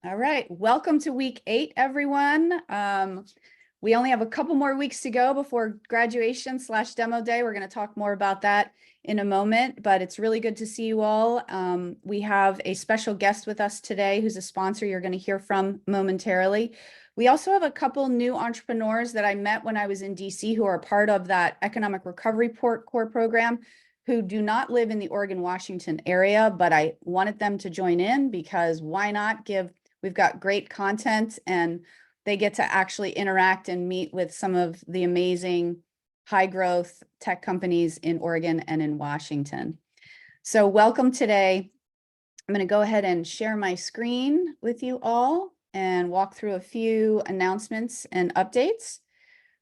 All right, welcome to week 8, everyone. We only have a couple more weeks to go before graduation / demo day. We're going to talk more about that in a moment, but it's really good to see you all. We have a special guest with us today who's a sponsor you're going to hear from momentarily. We also have a couple new entrepreneurs that I met when I was in DC who are part of that Economic Recovery Corps program, who do not live in the Oregon-Washington area, but I wanted them to join in because why not we've got great content and they get to actually interact and meet with some of the amazing high growth tech companies in Oregon and in Washington. So welcome today. I'm going to go ahead and share my screen with you all and walk through a few announcements and updates.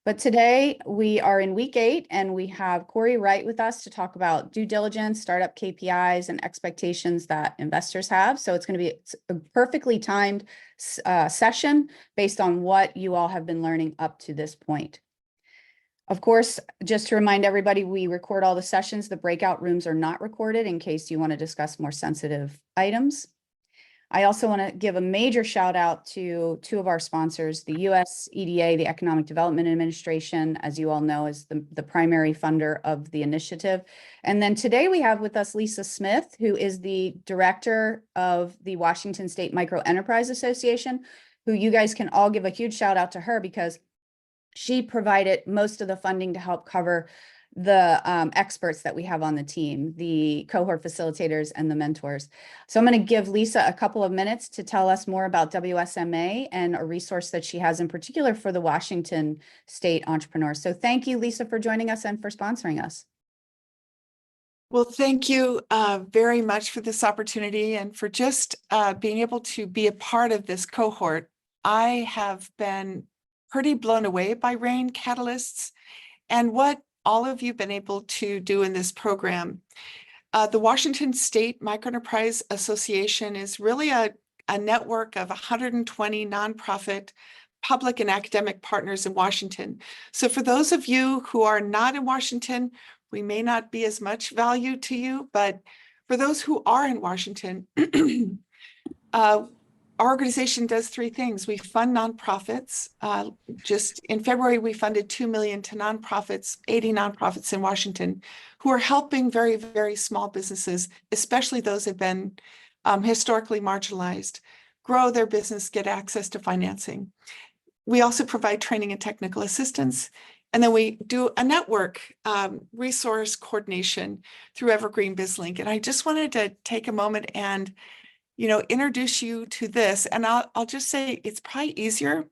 But today we are in week 8 and we have Corey Wright with us to talk about due diligence, startup KPIs, and expectations that investors have. So it's going to be a perfectly timed session based on what you all have been learning up to this point. Of course, just to remind everybody, we record all the sessions. The breakout rooms are not recorded in case you want to discuss more sensitive items. I also want to give a major shout out to 2 of our sponsors, the US EDA, the Economic Development Administration, as you all know, is the primary funder of the initiative. And then today we have with us Lisa Smith, who is the director of the Washington State Micro Enterprise Association, who you guys can all give a huge shout out to her because she provided most of the funding to help cover the experts that we have on the team, the cohort facilitators and the mentors. So I'm going to give Lisa a couple of minutes to tell us more about WSMA and a resource that she has in particular for the Washington State entrepreneurs. So thank you, Lisa, for joining us and for sponsoring us. Well, thank you very much for this opportunity and for just being able to be a part of this cohort. I have been pretty blown away by RAIN catalysts and what all of you have been able to do in this program. The Washington State Microenterprise Association is really a network of 120 nonprofit public and academic partners in Washington. So for those of you who are not in Washington, we may not be as much value to you, but for those who are in Washington, our organization does 3 things. We fund nonprofits. Just in February, we funded $2 million to nonprofits, 80 nonprofits in Washington, who are helping very, very small businesses, especially those that have been historically marginalized, grow their business, get access to financing. We also provide training and technical assistance. And then we do a network resource coordination through Evergreen BizLink. And I just wanted to take a moment and introduce you to this. And I'll just say it's probably easier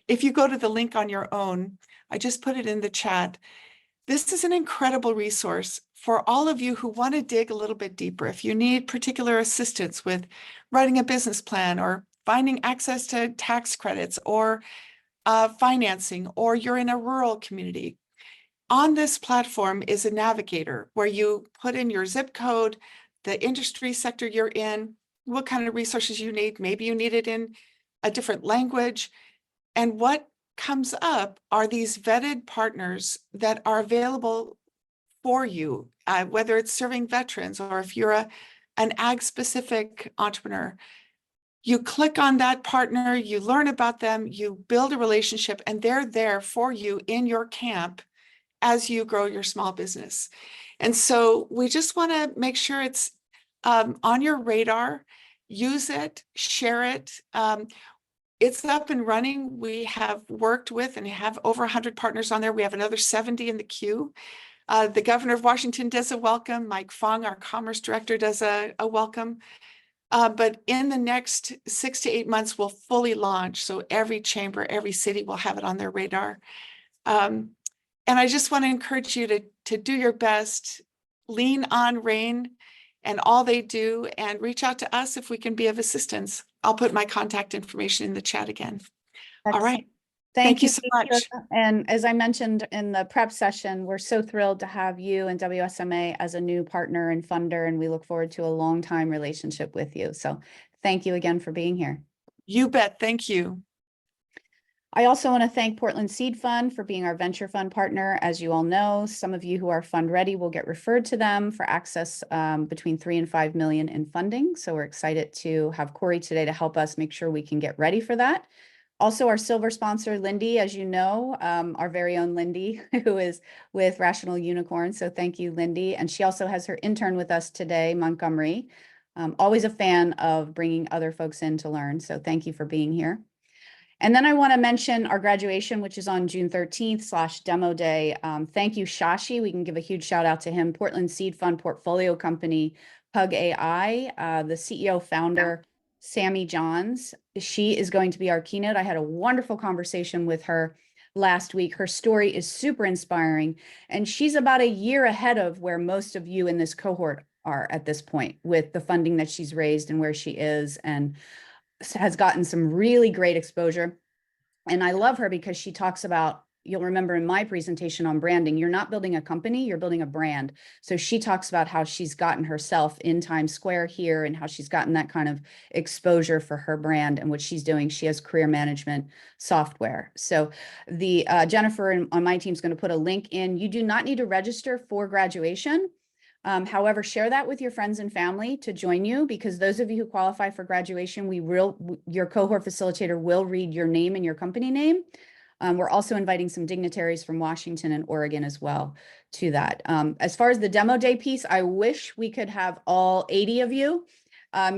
if you go to the link on your own. I just put it in the chat. This is an incredible resource for all of you who want to dig a little bit deeper. If you need particular assistance with writing a business plan or finding access to tax credits or financing, or you're in a rural community, on this platform is a navigator where you put in your zip code, the industry sector you're in, what kind of resources you need. Maybe you need it in a different language. And what comes up are these vetted partners that are available for you, whether it's serving veterans or if you're an ag-specific entrepreneur. You click on that partner, you learn about them, you build a relationship, and they're there for you in your camp as you grow your small business. And so we just want to make sure it's on your radar. Use it, share it. It's up and running. We have worked with and have over 100 partners on there. We have another 70 in the queue. The governor of Washington does a welcome. Mike Fong, our commerce director, does a welcome. But in the next 6 to 8 months, we'll fully launch. So every chamber, every city will have it on their radar. And I just want to encourage you to do your best, lean on RAIN and all they do, and reach out to us if we can be of assistance. I'll put my contact information in the chat again. Excellent. All right. Thank you so much. And as I mentioned in the prep session, we're so thrilled to have you and WSMA as a new partner and funder, and we look forward to a long time relationship with you. So thank you again for being here. You bet. Thank you. I also want to thank Portland Seed Fund for being our venture fund partner. As you all know, some of you who are fund ready will get referred to them for access between 3 and 5 million in funding. So we're excited to have Corey today to help us make sure we can get ready for that. Also, our silver sponsor, Lindy, as you know, our very own Lindy, who is with Rational Unicorn. So thank you, Lindy. And she also has her intern with us today, Montgomery. Always a fan of bringing other folks in to learn. So thank you for being here. And then I want to mention our graduation, which is on June 13th/demo day. Thank you, Shashi. We can give a huge shout out to him. Portland Seed Fund portfolio company, Pug AI, the CEO founder, Sammy Johns. She is going to be our keynote. I had a wonderful conversation with her last week. Her story is super inspiring, and she's about a year ahead of where most of you in this cohort are at this point with the funding that she's raised and where she is, and has gotten some really great exposure. And I love her because she talks about, you'll remember in my presentation on branding, you're not building a company, you're building a brand. So she talks about how she's gotten herself in Times Square here and how she's gotten that kind of exposure for her brand and what she's doing. She has career management software. So the Jennifer on my team is going to put a link in. You do not need to register for graduation. However, share that with your friends and family to join you, because those of you who qualify for graduation, your cohort facilitator will read your name and your company name. We're also inviting some dignitaries from Washington and Oregon as well to that. As far as the demo day piece, I wish we could have all 80 of you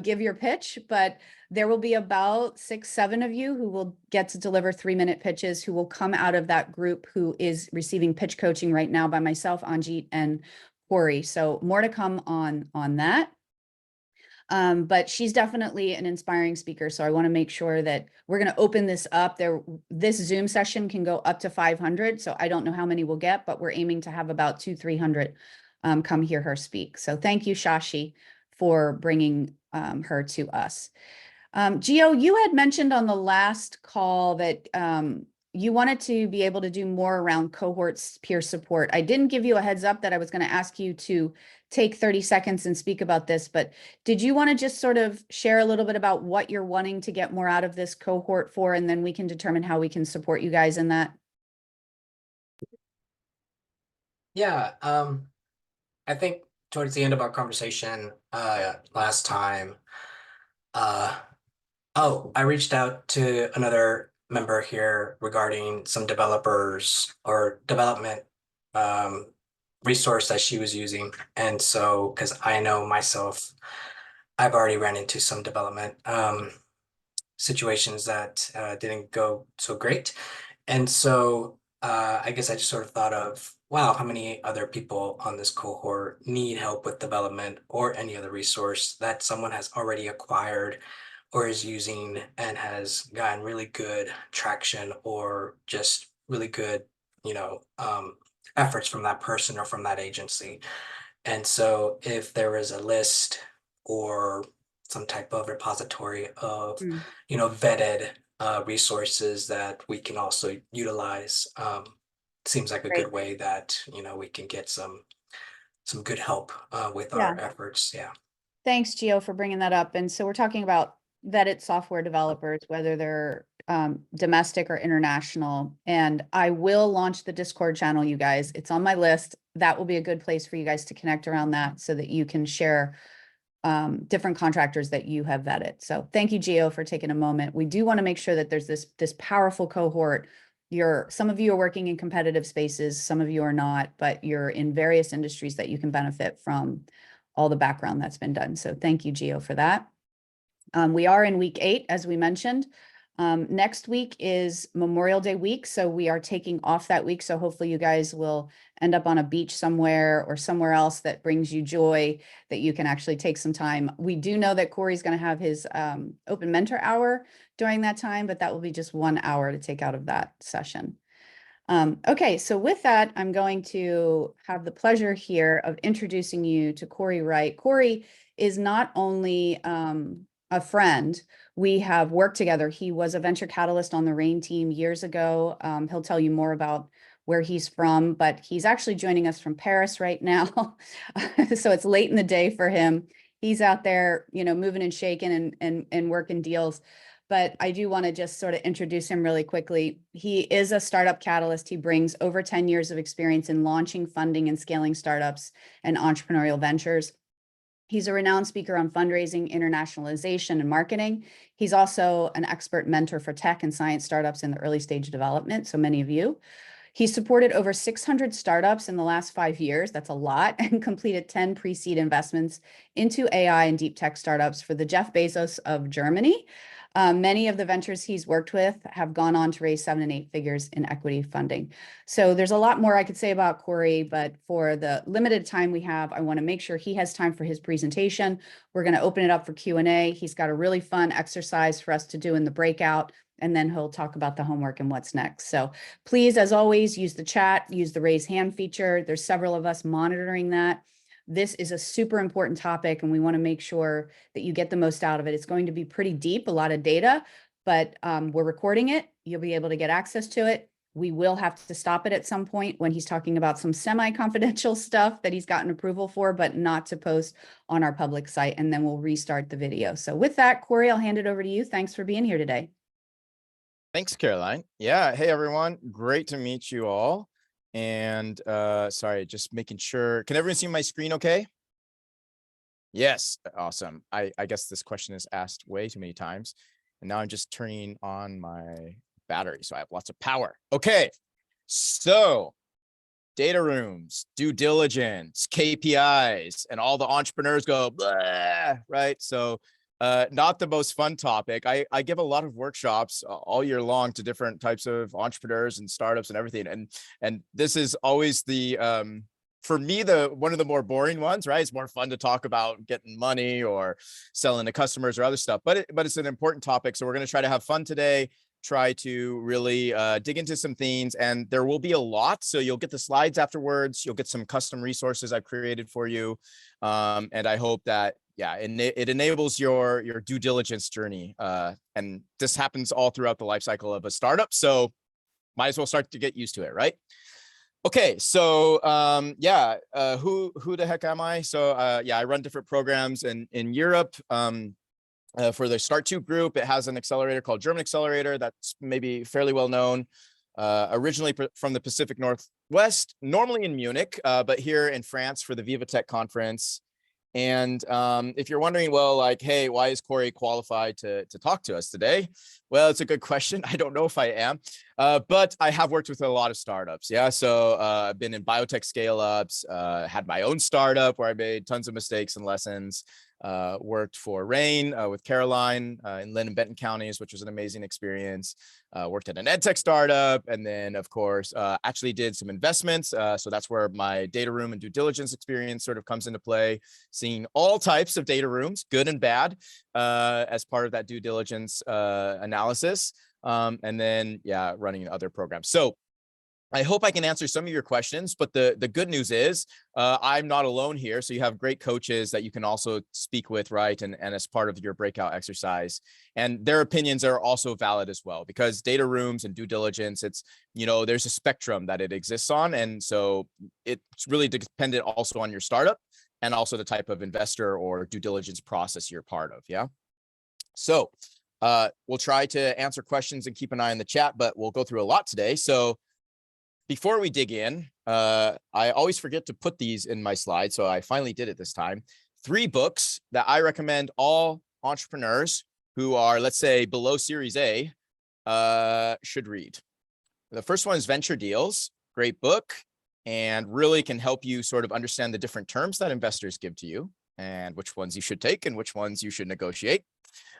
give your pitch, but there will be about 6, 7 of you who will get to deliver 3-minute pitches, who will come out of that group who is receiving pitch coaching right now by myself, Anjit, and Corey. So more to come on that. But she's definitely an inspiring speaker. So I want to make sure that we're going to open this up there. This Zoom session can go up to 500. So I don't know how many we'll get, but we're aiming to have about 200-300 come hear her speak. So thank you, Shashi, for bringing her to us. Gio, you had mentioned on the last call that you wanted to be able to do more around cohorts peer support. I didn't give you a heads up that I was going to ask you to take 30 seconds and speak about this, but did you want to just sort of share a little bit about what you're wanting to get more out of this cohort for, and then we can determine how we can support you guys in that? Yeah, I think towards the end of our conversation last time, I reached out to another member here regarding some developers or development resource that she was using. And so, because I know myself, I've already ran into some development situations that didn't go so great. And so I guess I just sort of thought of, wow, how many other people on this cohort need help with development or any other resource that someone has already acquired or is using and has gotten really good traction or just really good, efforts from that person or from that agency. And so if there is a list or some type of repository of, vetted resources that we can also utilize, seems like a Great. good way that, we can get some good help with Yeah. our efforts. Yeah. Thanks, Gio, for bringing that up. And so we're talking about vetted software developers, whether they're domestic or international. And I will launch the Discord channel, you guys. It's on my list. That will be a good place for you guys to connect around that so that you can share different contractors that you have vetted. So thank you, Gio, for taking a moment. We do want to make sure that there's this powerful cohort. Some of you are working in competitive spaces, some of you are not, but you're in various industries that you can benefit from all the background that's been done. So thank you, Gio, for that. We are in week 8, as we mentioned. Next week is Memorial Day week, so we are taking off that week. So hopefully you guys will end up on a beach somewhere or somewhere else that brings you joy, that you can actually take some time. We do know that Corey's going to have his open mentor hour during that time, but that will be just 1 hour to take out of that session. Okay, so with that, I'm going to have the pleasure here of introducing you to Corey Wright. Corey is not only a friend, we have worked together. He was a venture catalyst on the RAIN team years ago. He'll tell you more about where he's from, but he's actually joining us from Paris right now. So it's late in the day for him. He's out there, moving and shaking and working deals. but I do want to just sort of introduce him really quickly. He is a startup catalyst. He brings over 10 years of experience in launching, funding, and scaling startups and entrepreneurial ventures. He's a renowned speaker on fundraising, internationalization, and marketing. He's also an expert mentor for tech and science startups in the early stage development, so many of you. He's supported over 600 startups in the last 5 years. That's a lot, and completed 10 pre-seed investments into AI and deep tech startups for the Jeff Bezos of Germany. Many of the ventures he's worked with have gone on to raise 7 and 8 figures in equity funding. So there's a lot more I could say about Corey, but for the limited time we have, I want to make sure he has time for his presentation. We're going to open it up for Q&A. He's got a really fun exercise for us to do in the breakout, and then he'll talk about the homework and what's next. So please, as always, use the chat, use the raise hand feature. There's several of us monitoring that. This is a super important topic, and we want to make sure that you get the most out of it. It's going to be pretty deep, a lot of data, but we're recording it. You'll be able to get access to it. We will have to stop it at some point when he's talking about some semi-confidential stuff that he's gotten approval for, but not to post on our public site, and then we'll restart the video. So with that, Corey, I'll hand it over to you. Thanks for being here today. Thanks, Caroline. Yeah. Hey, everyone. Great to meet you all. And sorry, just making sure. Can everyone see my screen okay? Yes. Awesome. I guess this question is asked way too many times. And now I'm just turning on my battery, so I have lots of power. Okay. So data rooms, due diligence, KPIs, and all the entrepreneurs go, blah, right? So not the most fun topic. I give a lot of workshops all year long to different types of entrepreneurs and startups and everything. And this is always the, for me, one of the more boring ones, right? It's more fun to talk about getting money or selling to customers or other stuff, but it's an important topic. So we're going to try to have fun today, try to really dig into some things, and there will be a lot. So you'll get the slides afterwards. You'll get some custom resources I've created for you. And I hope that, yeah, it enables your due diligence journey. And this happens all throughout the life cycle of a startup. So might as well start to get used to it, right? Okay, so who the heck am I? So yeah, I run different programs in Europe. For the Start 2 group, it has an accelerator called German Accelerator that's maybe fairly well known. Originally from the Pacific Northwest, normally in Munich, but here in France for the Vivatech conference. And if you're wondering, well, like, hey, why is Corey qualified to talk to us today? Well, it's a good question. I don't know if I am, but I have worked with a lot of startups. Yeah, so I've been in biotech scale-ups, had my own startup where I made tons of mistakes and lessons. Worked for Rain with Caroline in Lynn and Benton counties, which was an amazing experience. Worked at an edtech startup, and then of course actually did some investments. So that's where my data room and due diligence experience sort of comes into play. Seeing all types of data rooms, good and bad, as part of that due diligence analysis, and then yeah, running other programs. So I hope I can answer some of your questions, but the good news is I'm not alone here. So you have great coaches that you can also speak with, right? And as part of your breakout exercise, and their opinions are also valid as well, because data rooms and due diligence, it's, you know, there's a spectrum that it exists on. And so it's really dependent also on your startup and also the type of investor or due diligence process you're part of. Yeah. So we'll try to answer questions and keep an eye on the chat, but we'll go through a lot today. So before we dig in, I always forget to put these in my slides, so I finally did it this time. 3 books that I recommend all entrepreneurs who are, let's say, below Series A should read. The first one is Venture Deals, great book, and really can help you sort of understand the different terms that investors give to you and which ones you should take and which ones you should negotiate.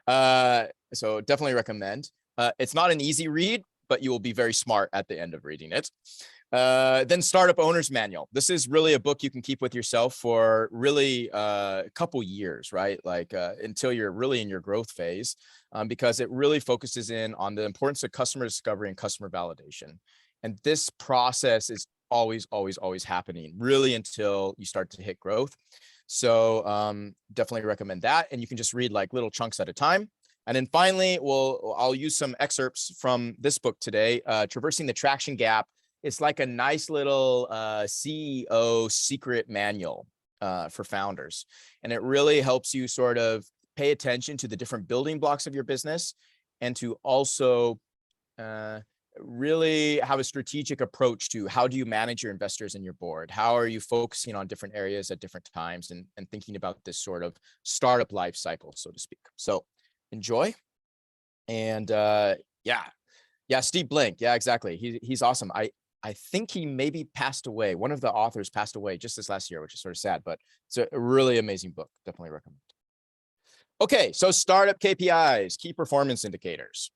So definitely recommend. It's not an easy read, but you will be very smart at the end of reading it. Then Startup Owner's Manual. This is really a book you can keep with yourself for really a couple years, right? Like until you're really in your growth phase, because it really focuses in on the importance of customer discovery and customer validation. And this process is always happening, really, until you start to hit growth. So definitely recommend that. And you can just read like little chunks at a time. And then finally, I'll use some excerpts from this book today, Traversing the Traction Gap. It's like a nice little CEO secret manual for founders. And it really helps you sort of pay attention to the different building blocks of your business and to also really have a strategic approach to how do you manage your investors and your board? How are you focusing on different areas at different times and thinking about this sort of startup life cycle, so to speak. So enjoy. And yeah, Steve Blink. Yeah, exactly. He's awesome. I think he maybe passed away. One of the authors passed away just this last year, which is sort of sad, but it's a really amazing book. Definitely recommend. Okay, so startup KPIs, key performance indicators.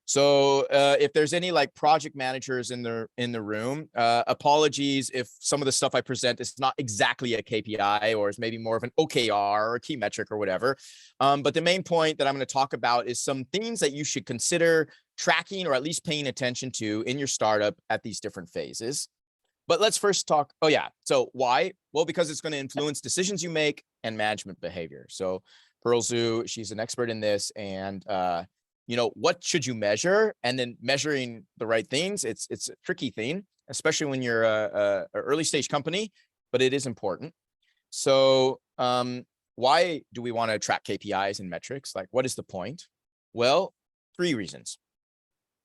So if there's any like project managers in the room, apologies if some of the stuff I present is not exactly a KPI or is maybe more of an OKR or a key metric or whatever. But the main point that I'm going to talk about is some things that you should consider tracking or at least paying attention to in your startup at these different phases. But let's first talk. Oh yeah. So why? Well, because it's going to influence decisions you make and management behavior. So Pearl Zhu, she's an expert in this, and you know, what should you measure? And then measuring the right things, it's a tricky thing, especially when you're a early stage company, but it is important. So why do we want to track KPIs and metrics? Like, what is the point? Well, 3 reasons.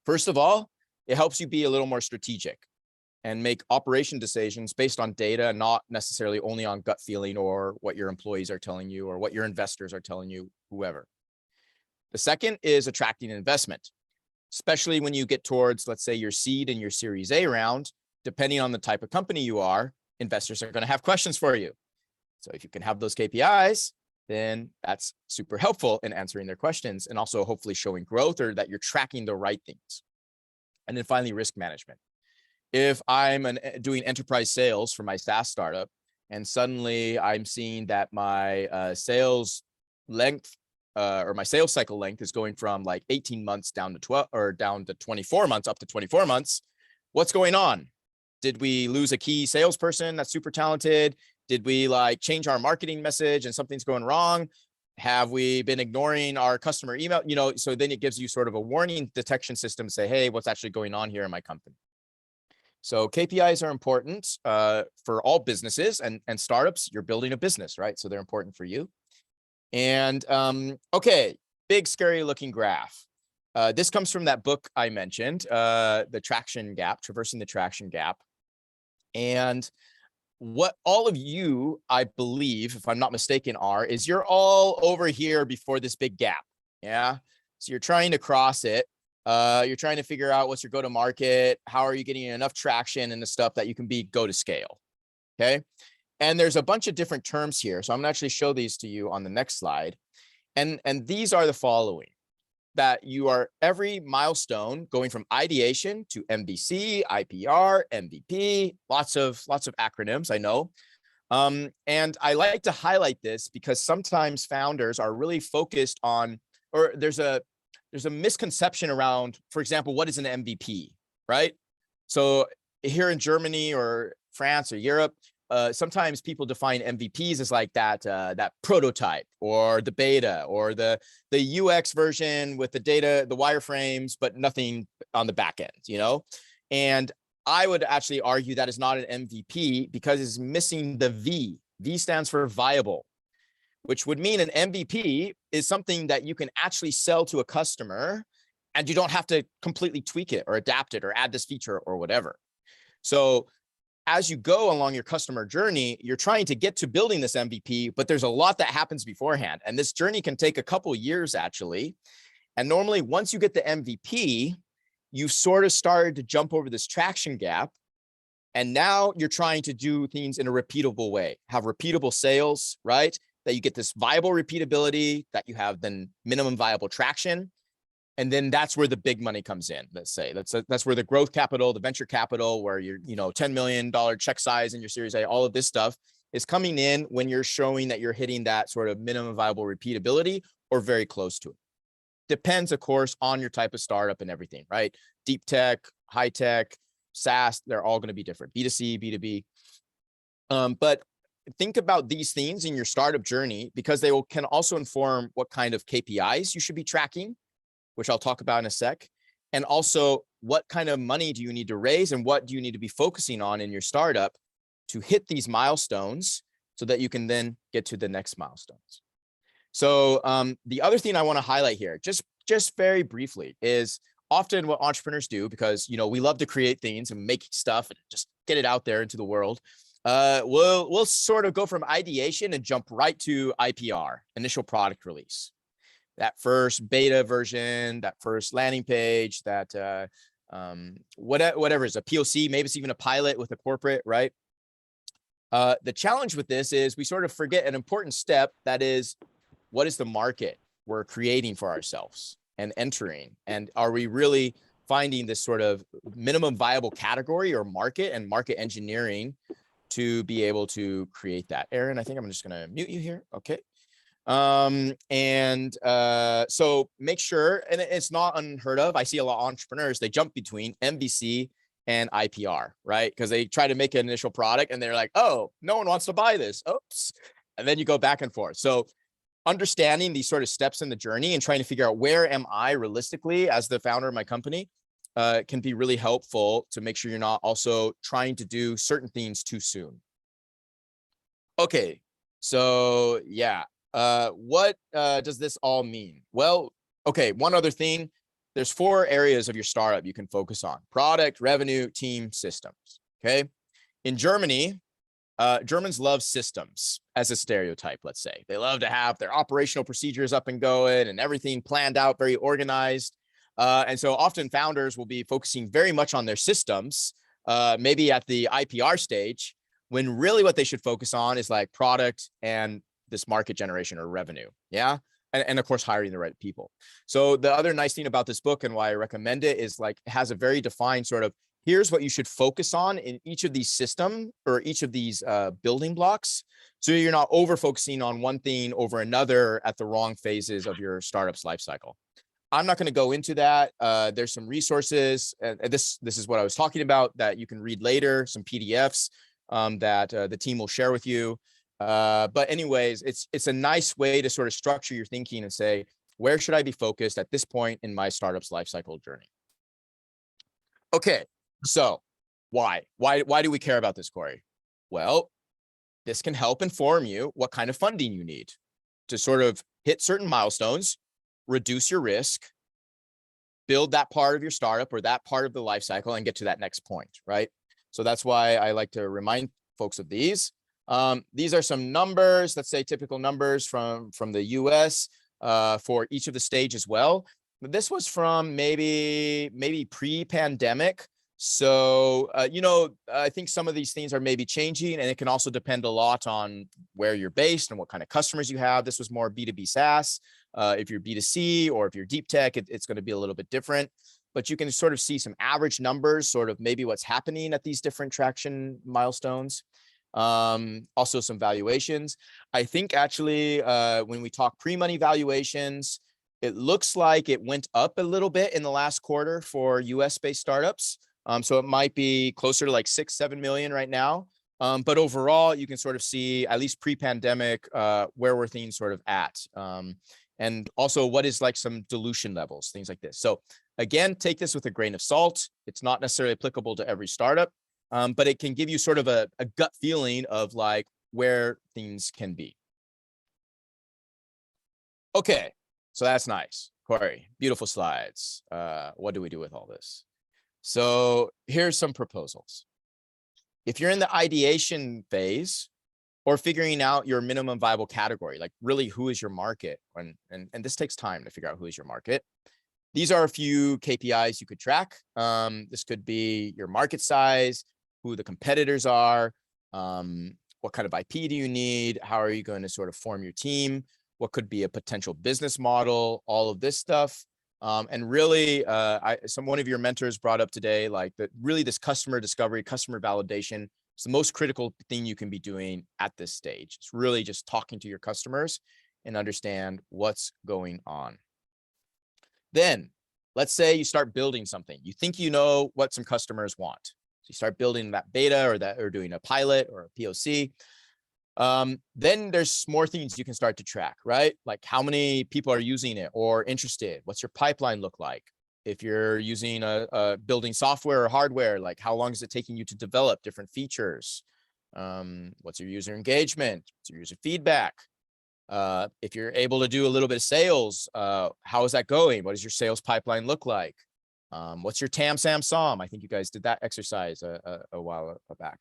First of all, it helps you be a little more strategic and make operation decisions based on data, not necessarily only on gut feeling or what your employees are telling you or what your investors are telling you, whoever. The second is attracting investment, especially when you get towards, let's say, your seed and your Series A round. Depending on the type of company you are, investors are going to have questions for you. So if you can have those KPIs, then that's super helpful in answering their questions and also hopefully showing growth or that you're tracking the right things. And then finally, risk management. If I'm doing enterprise sales for my SaaS startup and suddenly I'm seeing that my sales length or my sales cycle length is going from like 18 months down to 12 or down to 24 months up to 24 months. What's going on? Did we lose a key salesperson that's super talented? Did we like change our marketing message and something's going wrong? Have we been ignoring our customer email? You know, so then it gives you sort of a warning detection system to say, hey, what's actually going on here in my company? So KPIs are important for all businesses and startups. You're building a business, right? So they're important for you. And okay, big scary looking graph. This comes from that book I mentioned, the traction gap, traversing the traction gap. And what all of you, I believe, if I'm not mistaken, is you're all over here before this big gap. Yeah. So you're trying to cross it. You're trying to figure out what's your go-to-market. How are you getting enough traction and the stuff that you can go to scale? Okay. And there's a bunch of different terms here. So I'm gonna actually show these to you on the next slide. And these are the following, that you are every milestone going from ideation to MVC, IPR, MVP, lots of acronyms, I know. And I like to highlight this because sometimes founders are really focused on, or there's a misconception around, for example, what is an MVP, right? So here in Germany or France or Europe, sometimes people define MVPs as like that prototype or the beta or the UX version with the data, the wireframes, but nothing on the back end, you know? And I would actually argue that is not an MVP because it's missing the V. V stands for viable, which would mean an MVP is something that you can actually sell to a customer and you don't have to completely tweak it or adapt it or add this feature or whatever. So as you go along your customer journey, you're trying to get to building this MVP, but there's a lot that happens beforehand. And this journey can take a couple years actually. And normally once you get the MVP, you've sort of started to jump over this traction gap. And now you're trying to do things in a repeatable way, have repeatable sales, right? That you get this viable repeatability, that you have then minimum viable traction. And then that's where the big money comes in. Let's say that's where the growth capital, the venture capital, where you're, $10 million check size in your Series A, all of this stuff is coming in when you're showing that you're hitting that sort of minimum viable repeatability or very close to it. Depends, of course, on your type of startup and everything, right? Deep tech, high tech, SaaS, they're all going to be different. B2C, B2B. But think about these things in your startup journey because they can also inform what kind of KPIs you should be tracking, which I'll talk about in a sec. And also what kind of money do you need to raise and what do you need to be focusing on in your startup to hit these milestones so that you can then get to the next milestones. So the other thing I want to highlight here, just just very briefly is often what entrepreneurs do, because, you know, we love to create things and make stuff and just get it out there into the world. We'll sort of go from ideation and jump right to IPR, initial product release. That first beta version, that first landing page, that whatever is a POC, maybe it's even a pilot with a corporate, right? The challenge with this is we sort of forget an important step, that is, what is the market we're creating for ourselves and entering? And are we really finding this sort of minimum viable category or market and market engineering to be able to create that? Aaron, I think I'm just going to mute you here. Okay. So make sure, and it's not unheard of. I see a lot of entrepreneurs, they jump between MVC and IPR, right? Because they try to make an initial product and they're like, oh, no one wants to buy this. Oops. And then you go back and forth. So understanding these sort of steps in the journey and trying to figure out where am I realistically as the founder of my company can be really helpful to make sure you're not also trying to do certain things too soon. Okay, so yeah, what does this all mean? Well, okay, one other thing. There's 4 areas of your startup you can focus on: product, revenue, team, systems. Okay. In Germany, Germans love systems as a stereotype, let's say. They love to have their operational procedures up and going and everything planned out, very organized. And so often founders will be focusing very much on their systems, maybe at the IPR stage, when really what they should focus on is like product and this market generation or revenue. Yeah. And of course, hiring the right people. So the other nice thing about this book and why I recommend it is like, it has a very defined sort of, here's what you should focus on in each of these systems or each of these building blocks. So you're not over focusing on one thing over another at the wrong phases of your startup's life cycle. I'm not going to go into that. There's some resources, and this is what I was talking about that you can read later, some PDFs that the team will share with you. But anyways, it's a nice way to sort of structure your thinking and say, where should I be focused at this point in my startup's life cycle journey? Okay, so why do we care about this, Corey? Well, this can help inform you what kind of funding you need to sort of hit certain milestones, reduce your risk, build that part of your startup or that part of the life cycle and get to that next point, right? So that's why I like to remind folks of these. These are some numbers, let's say typical numbers from the US for each of the stage as well. But this was from maybe pre-pandemic. So, you know, I think some of these things are maybe changing, and it can also depend a lot on where you're based and what kind of customers you have. This was more B2B SaaS. If you're B2C or if you're deep tech, it's going to be a little bit different. But you can sort of see some average numbers, sort of maybe what's happening at these different traction milestones. Also some valuations. I think actually when we talk pre-money valuations, it looks like it went up a little bit in the last quarter for US-based startups. So it might be closer to like 6-7 million right now. But overall, you can sort of see, at least pre-pandemic, where were things sort of at. And also what is like some dilution levels, things like this. So again, take this with a grain of salt. It's not necessarily applicable to every startup, but it can give you sort of a gut feeling of like where things can be. Okay, so that's nice. Corey, beautiful slides. What do we do with all this? So here's some proposals. If you're in the ideation phase or figuring out your minimum viable category, like really who is your market, and this takes time to figure out who is your market. These are a few KPIs you could track. This could be your market size, who the competitors are, what kind of IP do you need, how are you going to sort of form your team, what could be a potential business model, all of this stuff. And really, one of your mentors brought up today, like that really this customer discovery, customer validation is the most critical thing you can be doing at this stage. It's really just talking to your customers and understand what's going on. Then let's say you start building something. You think you know what some customers want. So you start building that beta or doing a pilot or a POC. Then there's more things you can start to track, right? Like how many people are using it or interested? What's your pipeline look like? If you're using a building software or hardware, like how long is it taking you to develop different features? What's your user engagement? What's your user feedback? If you're able to do a little bit of sales, how is that going? What does your sales pipeline look like? What's your TAM, SAM, SOM? I think you guys did that exercise a while back.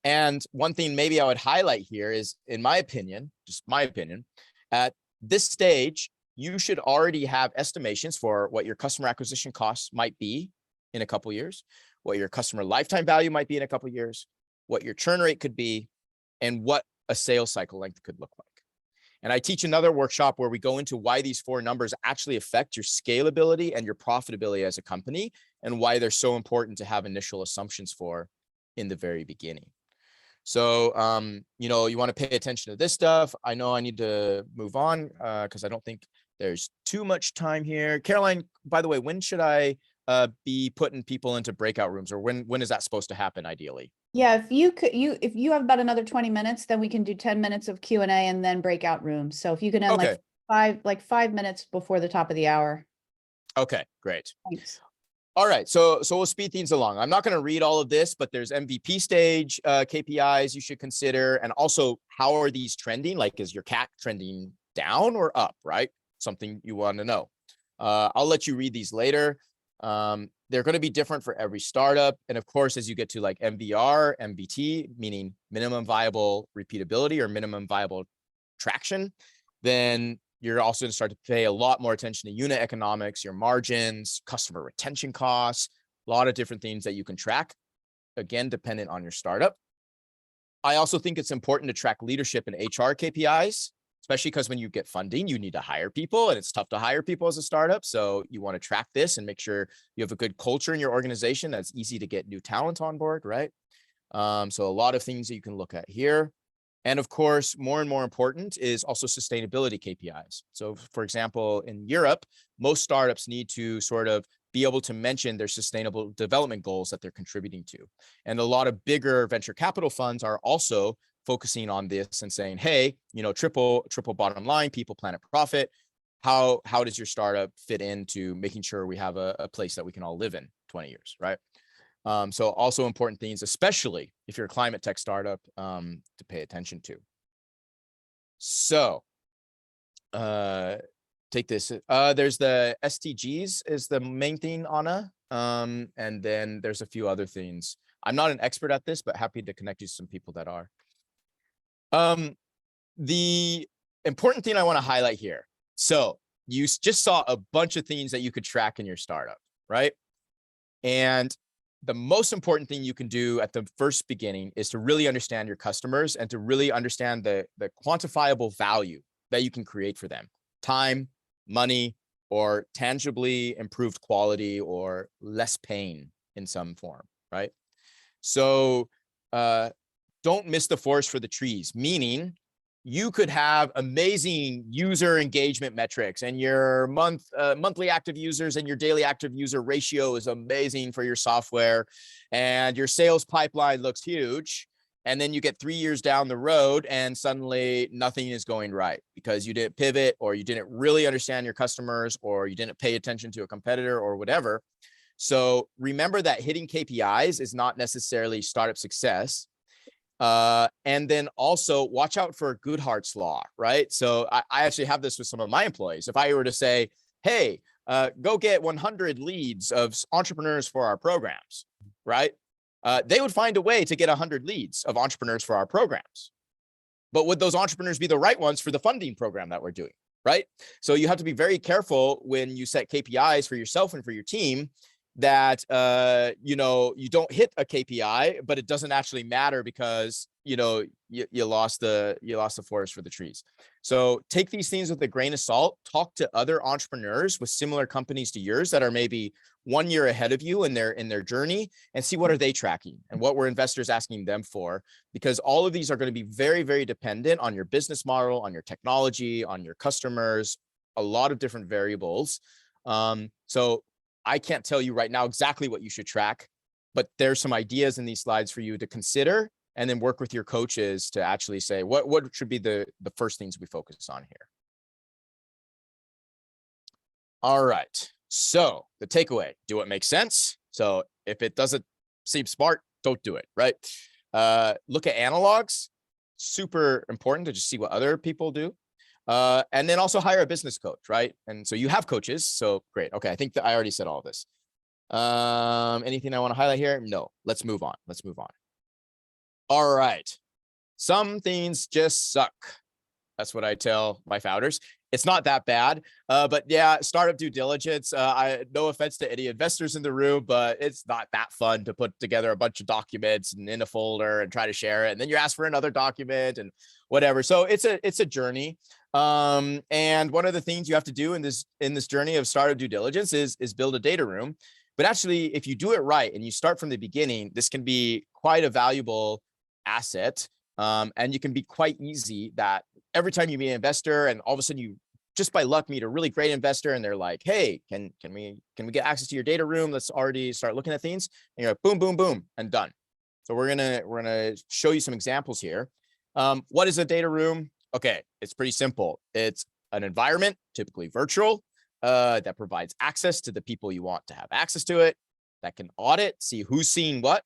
And one thing maybe I would highlight here is, in my opinion, just my opinion, at this stage, you should already have estimations for what your customer acquisition costs might be in a couple years, what your customer lifetime value might be in a couple years, what your churn rate could be, and what a sales cycle length could look like. And I teach another workshop where we go into why these 4 numbers actually affect your scalability and your profitability as a company, and why they're so important to have initial assumptions for in the very beginning. So, you know, you want to pay attention to this stuff. I know I need to move on because I don't think there's too much time here. Caroline, by the way, when should I be putting people into breakout rooms, or when is that supposed to happen ideally? Yeah, if you have about another 20 minutes, then we can do 10 minutes of Q&A and then breakout rooms. So if you can end Okay. like 5 minutes before the top of the hour. Okay, great. Thanks. All right, so we'll speed things along. I'm not going to read all of this, but there's MVP stage KPIs you should consider, and also how are these trending? Like, is your CAC trending down or up? Right, something you want to know. I'll let you read these later. They're going to be different for every startup, and of course, as you get to like MVR, MVT, meaning minimum viable repeatability or minimum viable traction, then you're also going to start to pay a lot more attention to unit economics, your margins, customer retention costs, a lot of different things that you can track, again, dependent on your startup. I also think it's important to track leadership and HR KPIs, especially because when you get funding, you need to hire people, and it's tough to hire people as a startup. So you want to track this and make sure you have a good culture in your organization that's easy to get new talent on board, right? So a lot of things that you can look at here. And of course, more and more important is also sustainability KPIs. So for example, in Europe, most startups need to sort of be able to mention their sustainable development goals that they're contributing to. And a lot of bigger venture capital funds are also focusing on this and saying, hey, you know, triple bottom line, people, planet, profit. How does your startup fit into making sure we have a place that we can all live in 20 years, right? So also important things, especially if you're a climate tech startup, to pay attention to. So take this. There's the SDGs is the main thing, Anna. And then there's a few other things. I'm not an expert at this, but happy to connect you to some people that are. The important thing I want to highlight here. So you just saw a bunch of things that you could track in your startup, right? And the most important thing you can do at the first beginning is to really understand your customers and to really understand the quantifiable value that you can create for them. Time, money, or tangibly improved quality or less pain in some form, right? So don't miss the forest for the trees, meaning you could have amazing user engagement metrics, and your monthly active users and your daily active user ratio is amazing for your software, and your sales pipeline looks huge. And then you get 3 years down the road and suddenly nothing is going right because you didn't pivot, or you didn't really understand your customers, or you didn't pay attention to a competitor or whatever. So remember that hitting KPIs is not necessarily startup success. And then also watch out for Goodhart's law, right? So I actually have this with some of my employees. If I were to say, hey, go get 100 leads of entrepreneurs for our programs, right? They would find a way to get 100 leads of entrepreneurs for our programs. But would those entrepreneurs be the right ones for the funding program that we're doing, right? So you have to be very careful when you set KPIs for yourself and for your team that you know, you don't hit a KPI, but it doesn't actually matter because you know you lost the forest for the trees. So take these things with a grain of salt. Talk to other entrepreneurs with similar companies to yours that are maybe 1 year ahead of you in their journey, and see what are they tracking and what were investors asking them for, because all of these are going to be very, very dependent on your business model, on your technology, on your customers, a lot of different variables. So I can't tell you right now exactly what you should track, but there's some ideas in these slides for you to consider, and then work with your coaches to actually say what should be the first things we focus on here. All right, so the takeaway, do what makes sense. So if it doesn't seem smart, don't do it, right? Look at analogs, super important to just see what other people do. And then also hire a business coach, right? And so you have coaches, so great. Okay, I think that I already said all of this. Anything I want to highlight here? No, let's move on. Let's move on. All right. Some things just suck. That's what I tell my founders. It's not that bad, but yeah, startup due diligence. No offense to any investors in the room, but it's not that fun to put together a bunch of documents and in a folder and try to share it, and then you ask for another document and whatever. So it's a journey. And one of the things you have to do in this journey of startup due diligence is build a data room. But actually, if you do it right and you start from the beginning, this can be quite a valuable asset. And you can be quite easy that every time you meet an investor and all of a sudden you just by luck meet a really great investor and they're like, hey, can we get access to your data room? Let's already start looking at things. And you're like, boom, boom, boom, and done. So we're gonna show you some examples here. What is a data room? Okay, it's pretty simple. It's an environment, typically virtual, that provides access to the people you want to have access to it, that can audit, see who's seeing what.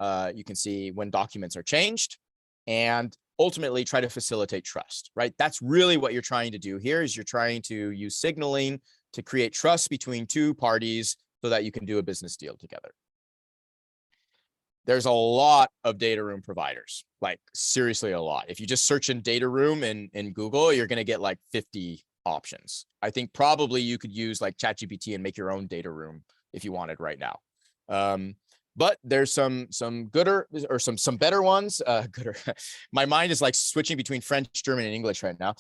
You can see when documents are changed, and ultimately try to facilitate trust, right? That's really what you're trying to do here is you're trying to use signaling to create trust between two parties so that you can do a business deal together. There's a lot of data room providers, like seriously a lot. If you just search in data room in Google, you're going to get like 50 options. I think probably you could use like ChatGPT and make your own data room if you wanted right now. But there's some gooder or some better ones. Gooder. My mind is like switching between French, German, and English right now.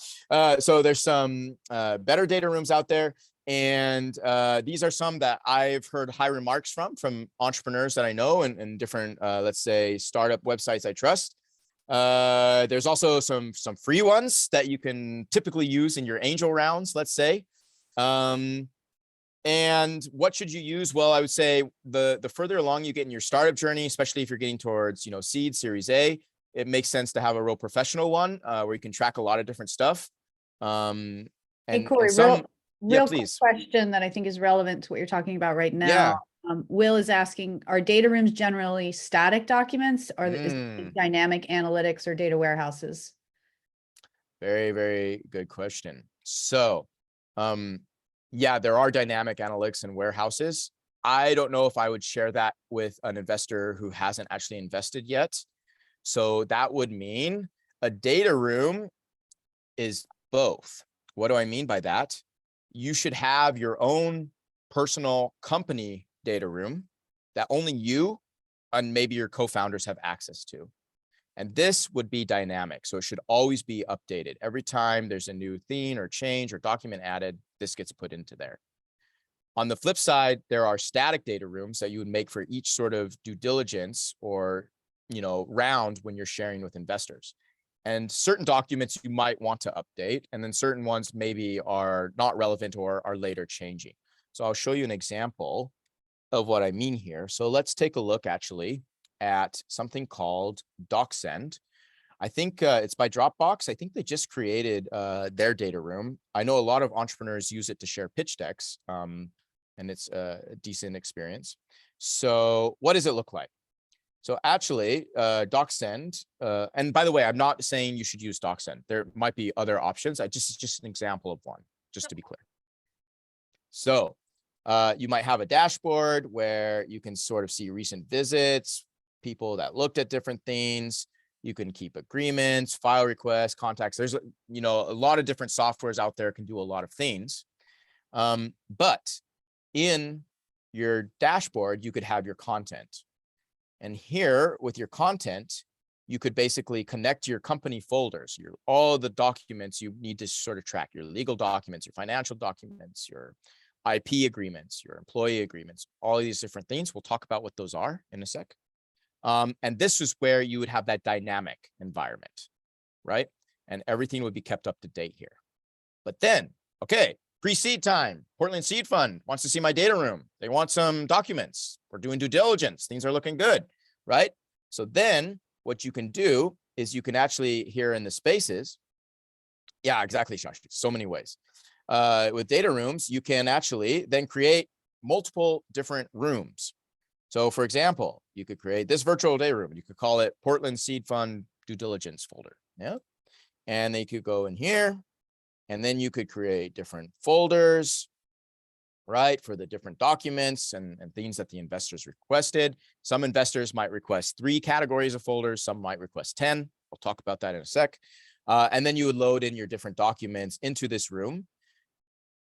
So there's some better data rooms out there. And these are some that I've heard high remarks from entrepreneurs that I know and different, let's say, startup websites I trust. There's also some free ones that you can typically use in your angel rounds, let's say. And what should you use? Well, I would say the further along you get in your startup journey, especially if you're getting towards, seed, Series A, it makes sense to have a real professional one where you can track a lot of different stuff. Hey, Corey, real quick question that I think is relevant to what you're talking about right now. Yeah. Will is asking, are data rooms generally static documents or is it dynamic analytics or data warehouses? Very, very good question. So, yeah, there are dynamic analytics and warehouses. I don't know if I would share that with an investor who hasn't actually invested yet. So that would mean a data room is both. What do I mean by that? You should have your own personal company data room that only you and maybe your co-founders have access to. And this would be dynamic. So it should always be updated. Every time there's a new theme or change or document added, this gets put into there. On the flip side, there are static data rooms that you would make for each sort of due diligence or, round when you're sharing with investors. And certain documents you might want to update, and then certain ones maybe are not relevant or are later changing. So I'll show you an example of what I mean here. So let's take a look actually at something called DocSend. I think it's by Dropbox. I think they just created their data room. I know a lot of entrepreneurs use it to share pitch decks, and it's a decent experience. So what does it look like? So actually, DocSend, and by the way, I'm not saying you should use DocSend. There might be other options. Just an example of one, just to be clear. So you might have a dashboard where you can sort of see recent visits, people that looked at different things. You can keep agreements, file requests, contacts. There's, a lot of different softwares out there can do a lot of things. But in your dashboard, you could have your content. And here with your content, you could basically connect your company folders, all the documents you need to sort of track, your legal documents, your financial documents, your IP agreements, your employee agreements, all these different things. We'll talk about what those are in a sec. And this is where you would have that dynamic environment, right? And everything would be kept up to date here. But then, okay, pre-seed time, Portland Seed Fund wants to see my data room. They want some documents. We're doing due diligence. Things are looking good, right? So then what you can do is you can actually here in the spaces. Yeah, exactly, Shashi. So many ways. With data rooms, you can actually then create multiple different rooms. So for example, you could create this virtual data room. You could call it Portland Seed Fund Due Diligence folder. Yeah. And then you could go in here And then you could create different folders, right, for the different documents and things that the investors requested. Some investors might request 3 categories of folders. Some might request 10. We'll talk about that in a sec. And then you would load in your different documents into this room.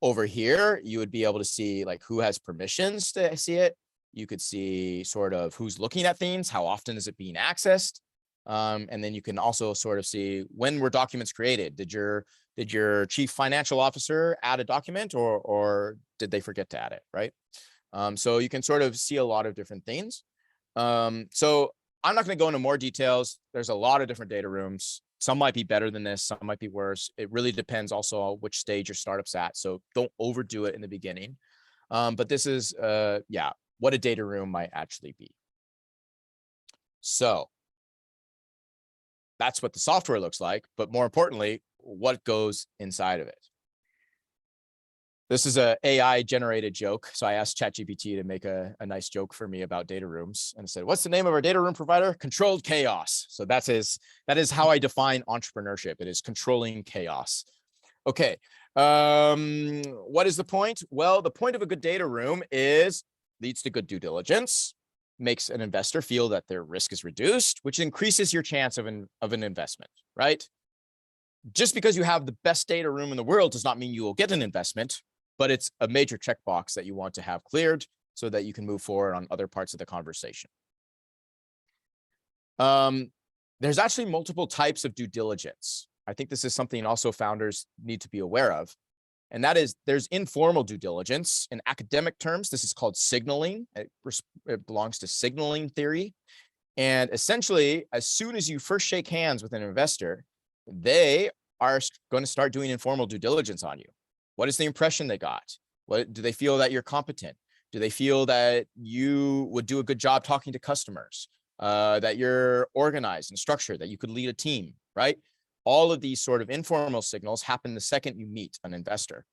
Over here, you would be able to see like who has permissions to see it. You could see sort of who's looking at things, how often is it being accessed. And then you can also sort of see when were documents created. Did your chief financial officer add a document or did they forget to add it, right? So you can sort of see a lot of different things. So I'm not going to go into more details. There's a lot of different data rooms. Some might be better than this, some might be worse. It really depends also on which stage your startup's at. So don't overdo it in the beginning. But this is, what a data room might actually be. So that's what the software looks like, but more importantly, what goes inside of it. This is a AI generated joke. So I asked ChatGPT to make a nice joke for me about data rooms and I said, what's the name of our data room provider? Controlled chaos. So that is how I define entrepreneurship. It is controlling chaos. Okay. What is the point? Well, the point of a good data room is leads to good due diligence, makes an investor feel that their risk is reduced, which increases your chance of an investment, right? Just because you have the best data room in the world does not mean you will get an investment, but it's a major checkbox that you want to have cleared so that you can move forward on other parts of the conversation. There's actually multiple types of due diligence. I think this is something also founders need to be aware of. And that is there's informal due diligence. In academic terms, this is called signaling. It belongs to signaling theory. And essentially, as soon as you first shake hands with an investor, they are going to start doing informal due diligence on you. What is the impression they got? What do they feel that you're competent? Do they feel that you would do a good job talking to customers, that you're organized and structured, that you could lead a team, right? All of these sort of informal signals happen the second you meet an investor.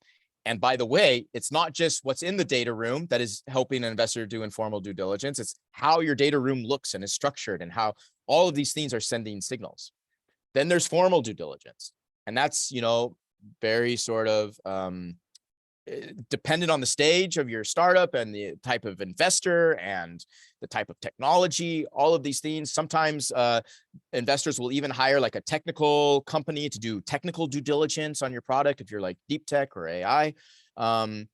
And by the way, it's not just what's in the data room that is helping an investor do informal due diligence. It's how your data room looks and is structured and how all of these things are sending signals. Then there's formal due diligence. And that's, very sort of dependent on the stage of your startup and the type of investor and the type of technology, all of these things. Sometimes investors will even hire like a technical company to do technical due diligence on your product if you're like deep tech or AI. And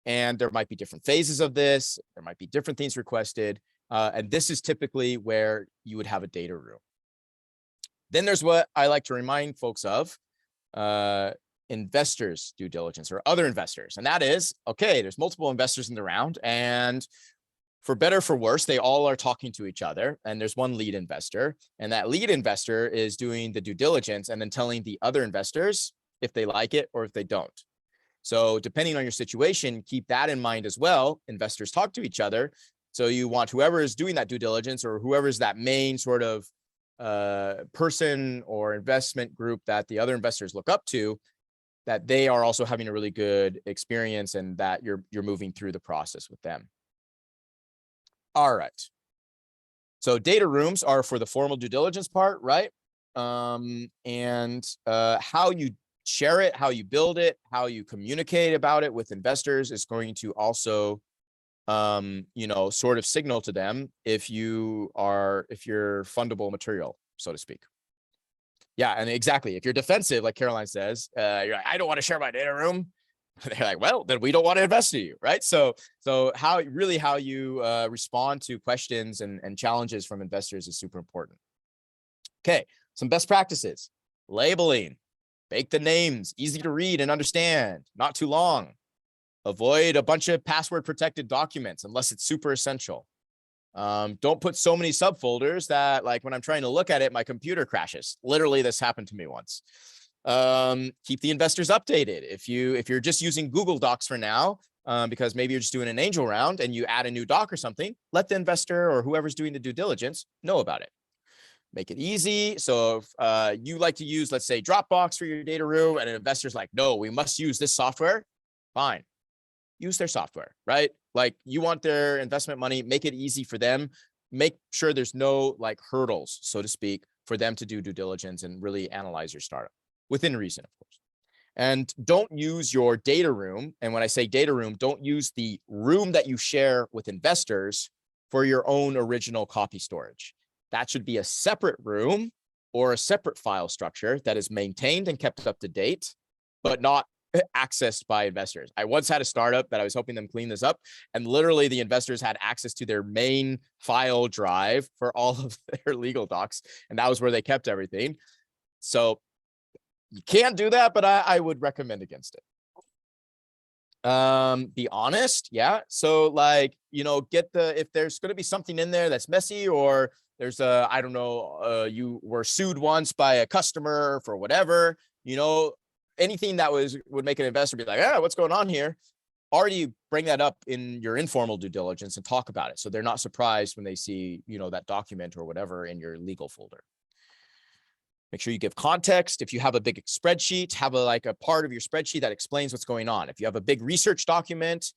there might be different phases of this. There might be different things requested. And this is typically where you would have a data room. Then there's what I like to remind folks of, investors due diligence or other investors. And that is, okay, there's multiple investors in the round and for better or for worse, they all are talking to each other and there's one lead investor and that lead investor is doing the due diligence and then telling the other investors if they like it or if they don't. So depending on your situation, keep that in mind as well. Investors talk to each other. So you want whoever is doing that due diligence or whoever is that main sort of person or investment group that the other investors look up to, that they are also having a really good experience and that you're moving through the process with them. All right. So data rooms are for the formal due diligence part, right? How you share it, how you build it, how you communicate about it with investors is going to also sort of signal to them if you're fundable material, so to speak. Yeah, and exactly. If you're defensive, like Caroline says, you're like, I don't want to share my data room. They're like, well, then we don't want to invest in you, right? So how you respond to questions and challenges from investors is super important. Okay, some best practices: labeling, make the names easy to read and understand, not too long. Avoid a bunch of password protected documents unless it's super essential. Don't put so many subfolders that like when I'm trying to look at it, my computer crashes. Literally, this happened to me once. Keep the investors updated. If you're just using Google Docs for now, because maybe you're just doing an angel round and you add a new doc or something, let the investor or whoever's doing the due diligence know about it. Make it easy. So if you like to use, let's say, Dropbox for your data room and an investor's like, no, we must use this software, fine. Use their software, right? Like you want their investment money, make it easy for them. Make sure there's no like hurdles, so to speak, for them to do due diligence and really analyze your startup within reason, of course. And don't use your data room. And when I say data room, don't use the room that you share with investors for your own original copy storage. That should be a separate room or a separate file structure that is maintained and kept up to date, but not accessed by investors. I once had a startup that I was helping them clean this up, and literally the investors had access to their main file drive for all of their legal docs, and that was where they kept everything. So you can't do that, but I would recommend against it. Be honest. Yeah. So like, get if there's going to be something in there that's messy, or there's I don't know, you were sued once by a customer for whatever, anything that would make an investor be like, what's going on here? Already bring that up in your informal due diligence and talk about it. So they're not surprised when they see, that document or whatever in your legal folder. Make sure you give context. If you have a big spreadsheet, have a part of your spreadsheet that explains what's going on. If you have a big research document,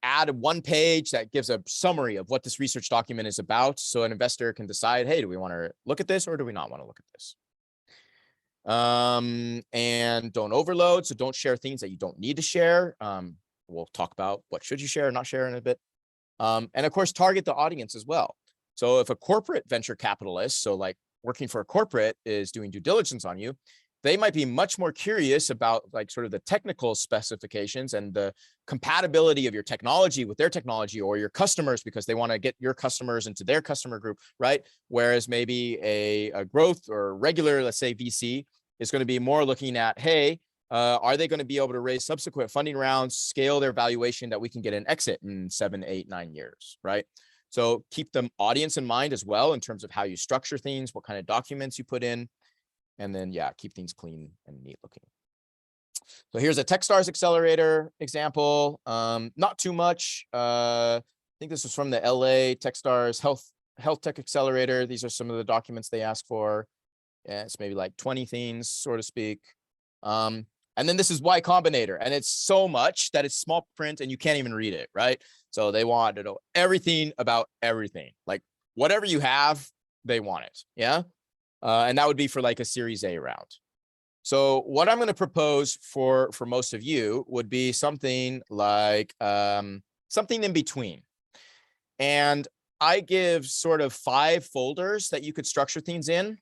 add one page that gives a summary of what this research document is about, so an investor can decide, hey, do we want to look at this or do we not want to look at this? And don't overload. So don't share things that you don't need to share. We'll talk about what should you share or not share in a bit. And of course, target the audience as well. So if a corporate venture capitalist, so like working for a corporate, is doing due diligence on you, they might be much more curious about sort of the technical specifications and the compatibility of your technology with their technology, or your customers, because they want to get your customers into their customer group, right? Whereas maybe a growth or regular, let's say VC, is going to be more looking at, hey, are they going to be able to raise subsequent funding rounds, scale their valuation that we can get an exit in 7, 8, 9 years, right? So keep the audience in mind as well in terms of how you structure things, what kind of documents you put in, and then, keep things clean and neat looking. So here's a Techstars accelerator example. Not too much. I think this was from the LA Techstars Health Tech Accelerator. These are some of the documents they ask for. Yeah, it's maybe like 20 things, so to speak. And then this is Y Combinator, and it's so much that it's small print and you can't even read it, right? So they want to know everything about everything, like whatever you have, they want it. Yeah. And that would be for like a Series A round. So what I'm going to propose for most of you would be something like something in between. And I give sort of 5 folders that you could structure things in.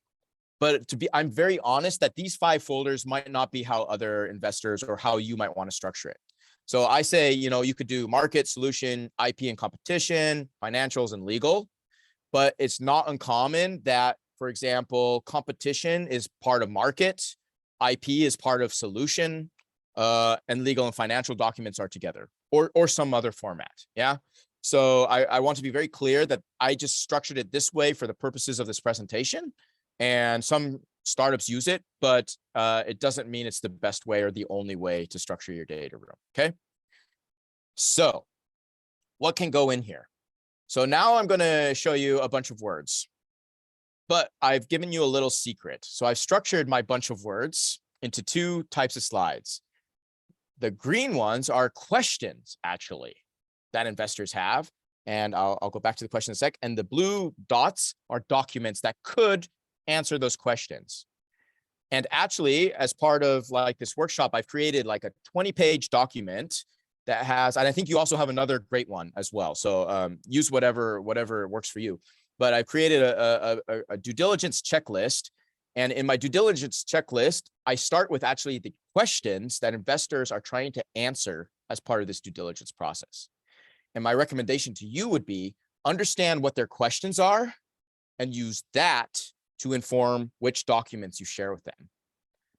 But I'm very honest that these 5 folders might not be how other investors or how you might want to structure it. So I say, you could do market, solution, IP and competition, financials, and legal. But it's not uncommon that, for example, competition is part of market, IP is part of solution, and legal and financial documents are together, or some other format. Yeah. So I want to be very clear that I just structured it this way for the purposes of this presentation. And some startups use it, but it doesn't mean it's the best way or the only way to structure your data room. Okay. So what can go in here? So now I'm going to show you a bunch of words, but I've given you a little secret. So I've structured my bunch of words into 2 types of slides. The green ones are questions, actually, that investors have. And I'll go back to the question in a sec. And the blue dots are documents that could answer those questions. And actually, as part of like this workshop, I've created like a 20-page document that has, and I think you also have another great one as well. So use whatever works for you. But I've created a due diligence checklist. And in my due diligence checklist, I start with actually the questions that investors are trying to answer as part of this due diligence process. And my recommendation to you would be understand what their questions are and use that to inform which documents you share with them.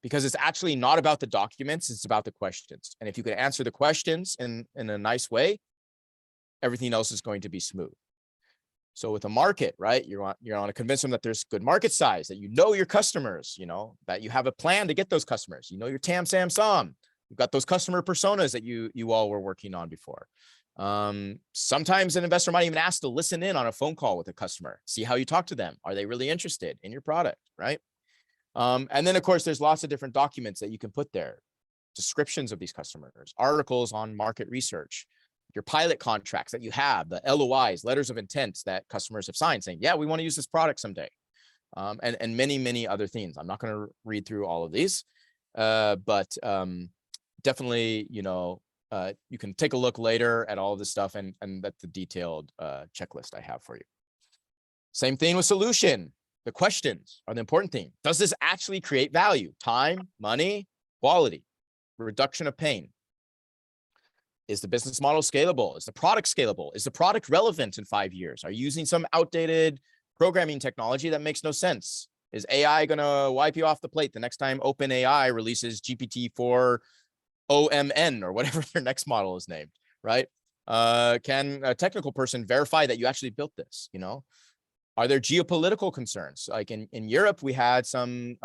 Because it's actually not about the documents, it's about the questions. And if you can answer the questions in a nice way, everything else is going to be smooth. So with a market, right, you're on to convince them that there's good market size, that you know your customers, that you have a plan to get those customers, your TAM, SAM, SOM. You've got those customer personas that you all were working on before. Sometimes an investor might even ask to listen in on a phone call with a customer, see how you talk to them. Are they really interested in your product, right? And then, of course, there's lots of different documents that you can put there. Descriptions of these customers, articles on market research, your pilot contracts that you have, the LOIs, letters of intent that customers have signed saying, yeah, we want to use this product someday, and many, many other things. I'm not going to read through all of these. But definitely, you can take a look later at all this stuff and that's the detailed checklist I have for you. Same thing with solution. The questions are the important thing. Does this actually create value? Time, money, quality, reduction of pain. Is the business model scalable? Is the product scalable? Is the product relevant in 5 years? Are you using some outdated programming technology that makes no sense? Is AI going to wipe you off the plate the next time OpenAI releases GPT-4 OMN or whatever their next model is named, right? Can a technical person verify that you actually built this, Are there geopolitical concerns? Like in Europe, we had some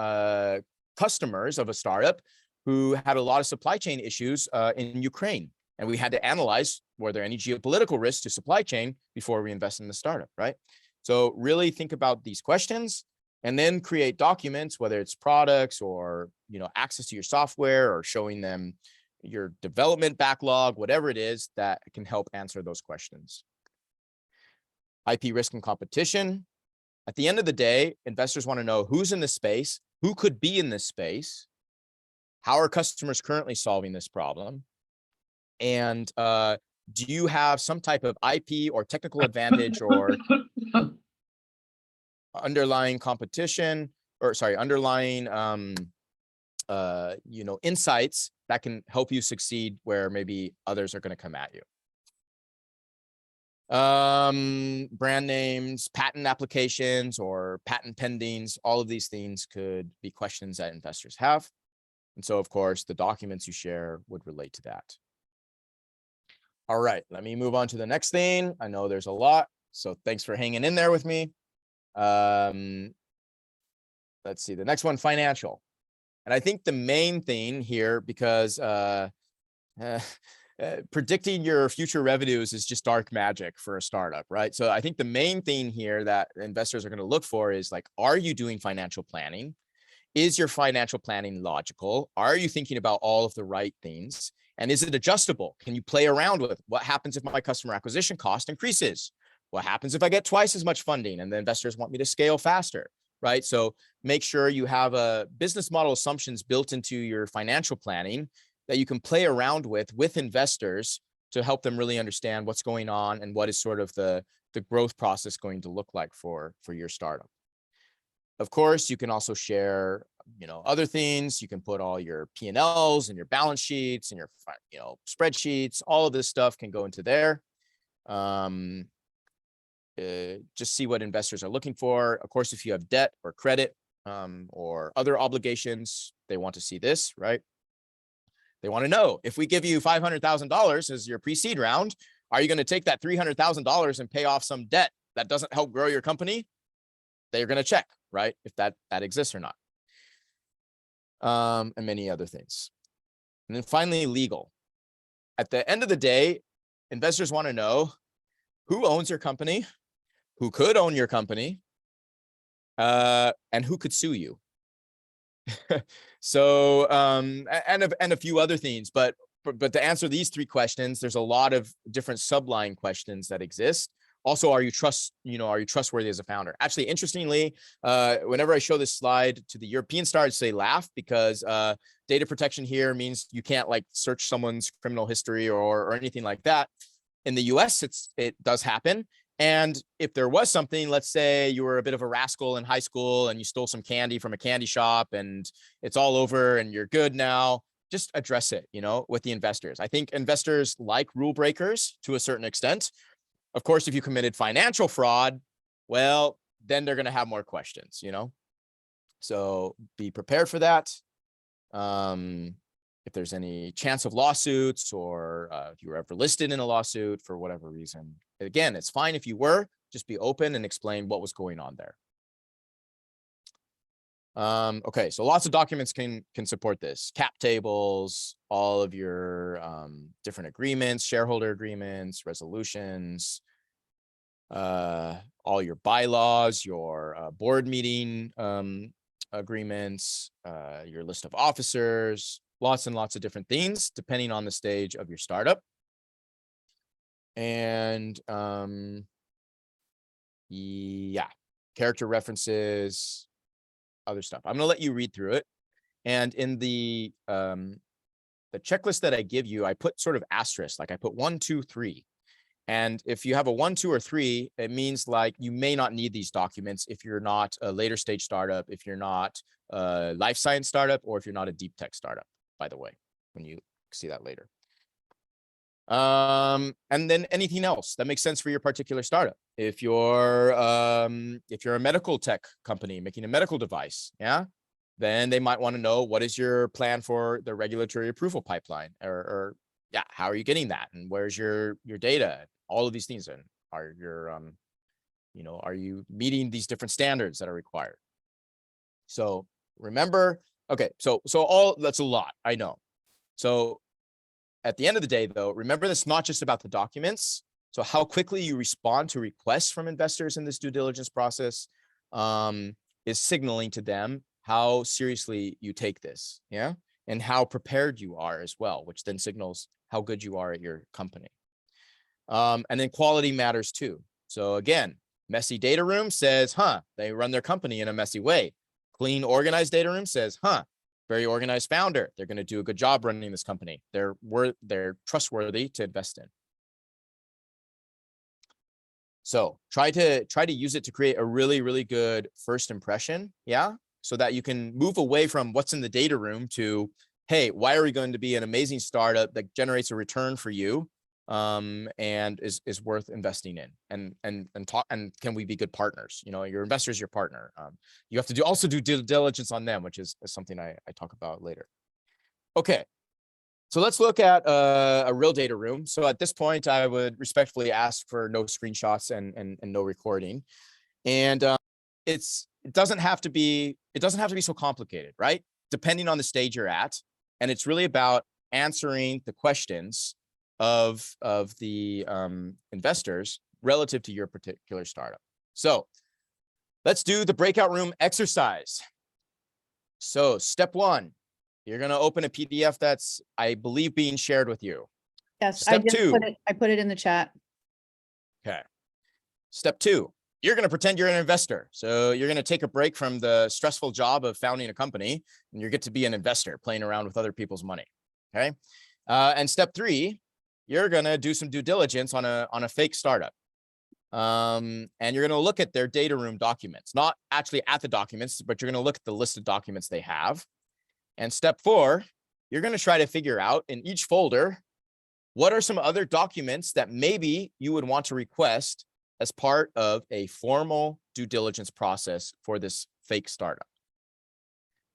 customers of a startup who had a lot of supply chain issues in Ukraine. And we had to analyze, were there any geopolitical risks to supply chain before we invest in the startup, right? So really think about these questions and then create documents, whether it's products or, access to your software or showing them your development backlog, whatever it is that can help answer those questions. IP risk and competition. At the end of the day, investors want to know who's in this space, who could be in this space, how are customers currently solving this problem, and do you have some type of IP or technical advantage or underlying competition, or sorry, underlying insights that can help you succeed where maybe others are going to come at you. Brand names, patent applications, or patent pendings, all of these things could be questions that investors have. And so, of course, the documents you share would relate to that. All right, let me move on to the next thing. I know there's a lot, so thanks for hanging in there with me. Let's see, the next one, financial. And I think the main thing here, because predicting your future revenues is just dark magic for a startup, right? So I think the main thing here that investors are going to look for is like, are you doing financial planning? Is your financial planning logical? Are you thinking about all of the right things? And is it adjustable? Can you play around with what happens if my customer acquisition cost increases? What happens if I get twice as much funding and the investors want me to scale faster, right? So make sure you have a business model assumptions built into your financial planning that you can play around with investors to help them really understand what's going on and what is sort of the growth process going to look like for your startup. Of course, you can also share, other things. You can put all your P&Ls and your balance sheets and your, spreadsheets. All of this stuff can go into there. Just see what investors are looking for. Of course, if you have debt or credit or other obligations, they want to see this, right? They want to know, if we give you $500,000 as your pre-seed round, are you going to take that $300,000 and pay off some debt that doesn't help grow your company? They're going to check, right? If that exists or not. And many other things. And then finally, legal. At the end of the day, investors want to know who owns your company, who could own your company, and who could sue you. So, and a few other things, but to answer these three questions, there's a lot of different subline questions that exist. Also, are you trustworthy as a founder? Actually, interestingly, whenever I show this slide to the European startups, they laugh because data protection here means you can't like search someone's criminal history or anything like that. In the US, it does happen. And if there was something, let's say you were a bit of a rascal in high school and you stole some candy from a candy shop and it's all over and you're good now, just address it, with the investors. I think investors like rule breakers to a certain extent. Of course, if you committed financial fraud, well, then they're going to have more questions, So be prepared for that. If there's any chance of lawsuits or if you were ever listed in a lawsuit for whatever reason, again, it's fine if you were, just be open and explain what was going on there. Okay, so lots of documents can support this. Cap tables, all of your different agreements, shareholder agreements, resolutions, all your bylaws, your board meeting agreements, your list of officers, lots and lots of different things depending on the stage of your startup. And yeah, character references, other stuff. I'm going to let you read through it. And in the checklist that I give you, I put sort of asterisk, like I put 1, 2, 3. And if you have a 1, 2, or 3, it means like you may not need these documents if you're not a later stage startup, if you're not a life science startup, or if you're not a deep tech startup, by the way, when you see that later. And then anything else that makes sense for your particular startup. If you're a medical tech company making a medical device, yeah, then they might want to know what is your plan for the regulatory approval pipeline, or yeah, how are you getting that, and where's your data, all of these things, and are your are you meeting these different standards that are required? So remember, okay, so all that's a lot, I know. So at the end of the day, though, remember this not just about the documents. So how quickly you respond to requests from investors in this due diligence process is signaling to them how seriously you take this, yeah, and how prepared you are as well, which then signals how good you are at your company. And then quality matters too. So again, messy data room says, they run their company in a messy way. Clean, organized data room says, very organized founder. They're going to do a good job running this company. They're trustworthy to invest in. So try to use it to create a really, really good first impression. Yeah. So that you can move away from what's in the data room to, hey, why are we going to be an amazing startup that generates a return for you and is worth investing in, and can we be good partners? Your investor is your partner. You have to also do due diligence on them, which is something I talk about later. Okay, so let's look at a real data room. So at this point, I would respectfully ask for no screenshots and no recording. And it doesn't have to be so complicated, right? Depending on the stage you're at, and it's really about answering the questions of the investors relative to your particular startup. So let's do the breakout room exercise. So step 1, you're going to open a PDF that's, I believe, being shared with you. Yes, Step 2. I put it in the chat. Okay. Step 2, you're going to pretend you're an investor. So you're going to take a break from the stressful job of founding a company, and you get to be an investor playing around with other people's money. Okay. And step 3, you're going to do some due diligence on a fake startup. And you're going to look at their data room documents, not actually at the documents, but you're going to look at the list of documents they have. And step 4, you're going to try to figure out in each folder, what are some other documents that maybe you would want to request as part of a formal due diligence process for this fake startup.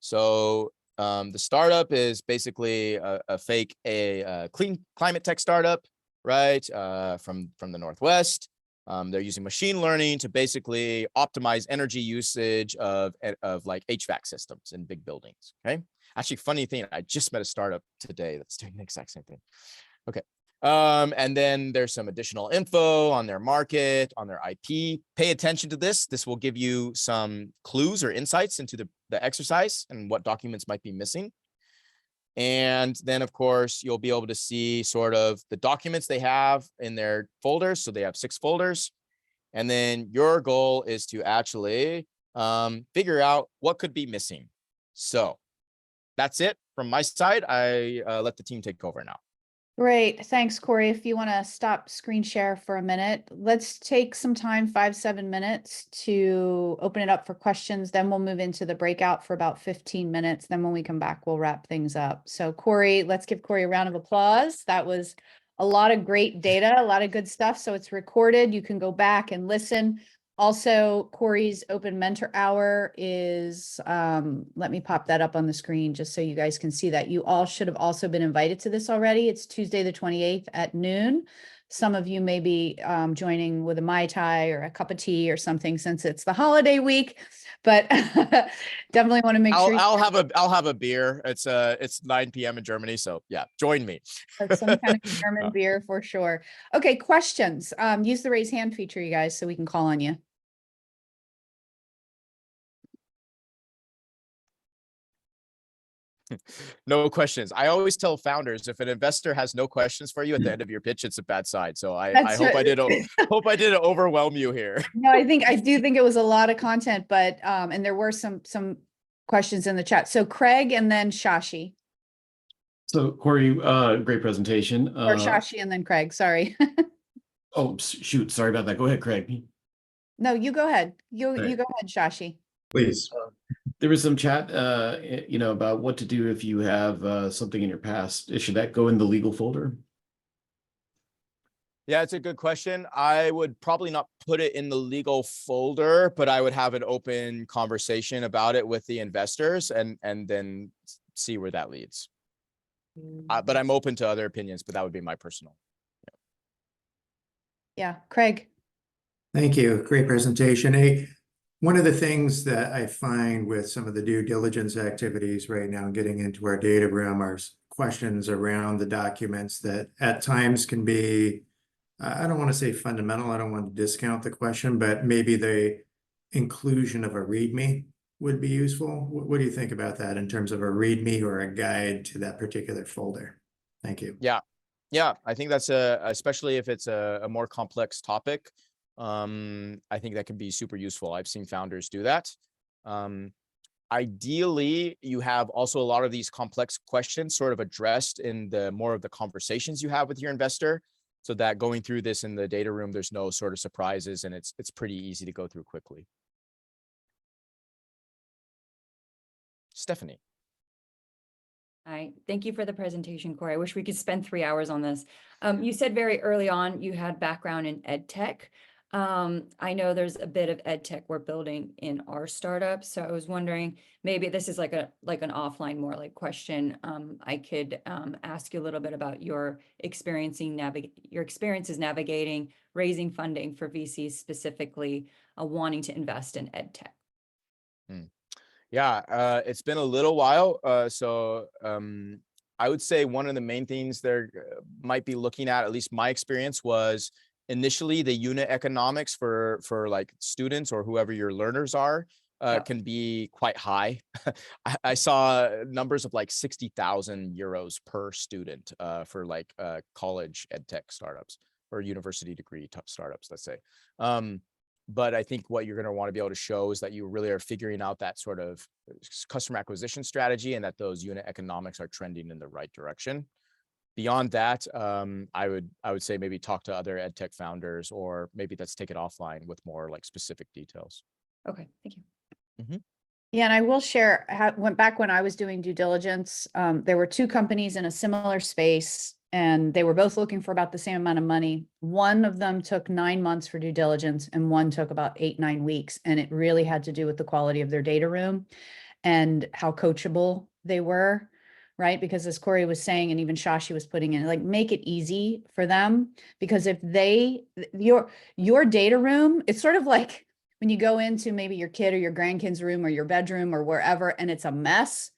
So the startup is basically a fake, clean climate tech startup, right? From the Northwest. They're using machine learning to basically optimize energy usage of like HVAC systems in big buildings. Okay. Actually, funny thing, I just met a startup today that's doing the exact same thing. Okay. And then there's some additional info on their market, on their IP. Pay attention to this. This will give you some clues or insights into the exercise and what documents might be missing. And then, of course, you'll be able to see sort of the documents they have in their folders. So they have 6 folders. And then your goal is to actually figure out what could be missing. So that's it from my side. I let the team take over now. Great. Thanks, Corey. If you want to stop screen share for a minute, let's take some time, 5-7 minutes, to open it up for questions. Then we'll move into the breakout for about 15 minutes. Then when we come back, we'll wrap things up. So Corey, let's give Corey a round of applause. That was a lot of great data, a lot of good stuff. So it's recorded. You can go back and listen. Also, Corey's open mentor hour is, let me pop that up on the screen just so you guys can see that. You all should have also been invited to this already. It's Tuesday the 28th at noon. Some of you may be joining with a Mai Tai or a cup of tea or something since it's the holiday week, but definitely want to make sure I'll have a beer. It's 9 p.m. in Germany, so yeah, join me. some kind of German beer for sure. Okay, questions. Use the raise hand feature, you guys, so we can call on you. No questions. I always tell founders, if an investor has no questions for you at the end of your pitch, it's a bad sign. So I hope I didn't overwhelm you here. No, I do think it was a lot of content, but and there were some questions in the chat. So Craig and then Shashi, So Corey, great presentation. or Shashi and then Craig, sorry. Oh, shoot, sorry about that. Go ahead, Craig. No, you go ahead. You Right. go ahead, Shashi. Please. There was some chat, about what to do if you have something in your past. Should that go in the legal folder? Yeah, it's a good question. I would probably not put it in the legal folder, but I would have an open conversation about it with the investors and then see where that leads. But I'm open to other opinions, but that would be my personal. Yeah, Craig. Thank you. Great presentation. One of the things that I find with some of the due diligence activities right now, getting into our data room, are questions around the documents that at times can be, I don't want to say fundamental, I don't want to discount the question, but maybe the inclusion of a README would be useful. What do you think about that in terms of a README or a guide to that particular folder? Thank you. Yeah, I think that's especially if it's a more complex topic. I think that can be super useful. I've seen founders do that. Ideally, you have also a lot of these complex questions sort of addressed in the more of the conversations you have with your investor, so that going through this in the data room, there's no sort of surprises and it's pretty easy to go through quickly. Stephanie. Hi, thank you for the presentation, Corey. I wish we could spend 3 hours on this. You said very early on you had background in ed tech. I know there's a bit of ed tech we're building in our startup, so I was wondering, maybe this is like an offline more like question. I could ask you a little bit about your experiences navigating raising funding for VCs, specifically wanting to invest in ed tech. Yeah, it's been a little while. I would say one of the main things there might be looking at least my experience, was initially the unit economics for like students or whoever your learners are can be quite high. I saw numbers of like 60,000 euros per student for like college ed tech startups or university degree startups, let's say. But I think what you're going to want to be able to show is that you really are figuring out that sort of customer acquisition strategy and that those unit economics are trending in the right direction. Beyond that, I would say maybe talk to other ed tech founders, or maybe let's take it offline with more like specific details. Okay, thank you. Yeah, and I will share, went back when I was doing due diligence, there were two companies in a similar space, and they were both looking for about the same amount of money. One of them took 9 months for due diligence, and one took about 8-9 weeks. And it really had to do with the quality of their data room and how coachable they were, right? Because as Corey was saying, and even Shashi was putting in, like, make it easy for them. Because if your data room, it's sort of like when you go into maybe your kid or your grandkid's room or your bedroom or wherever, and it's a mess.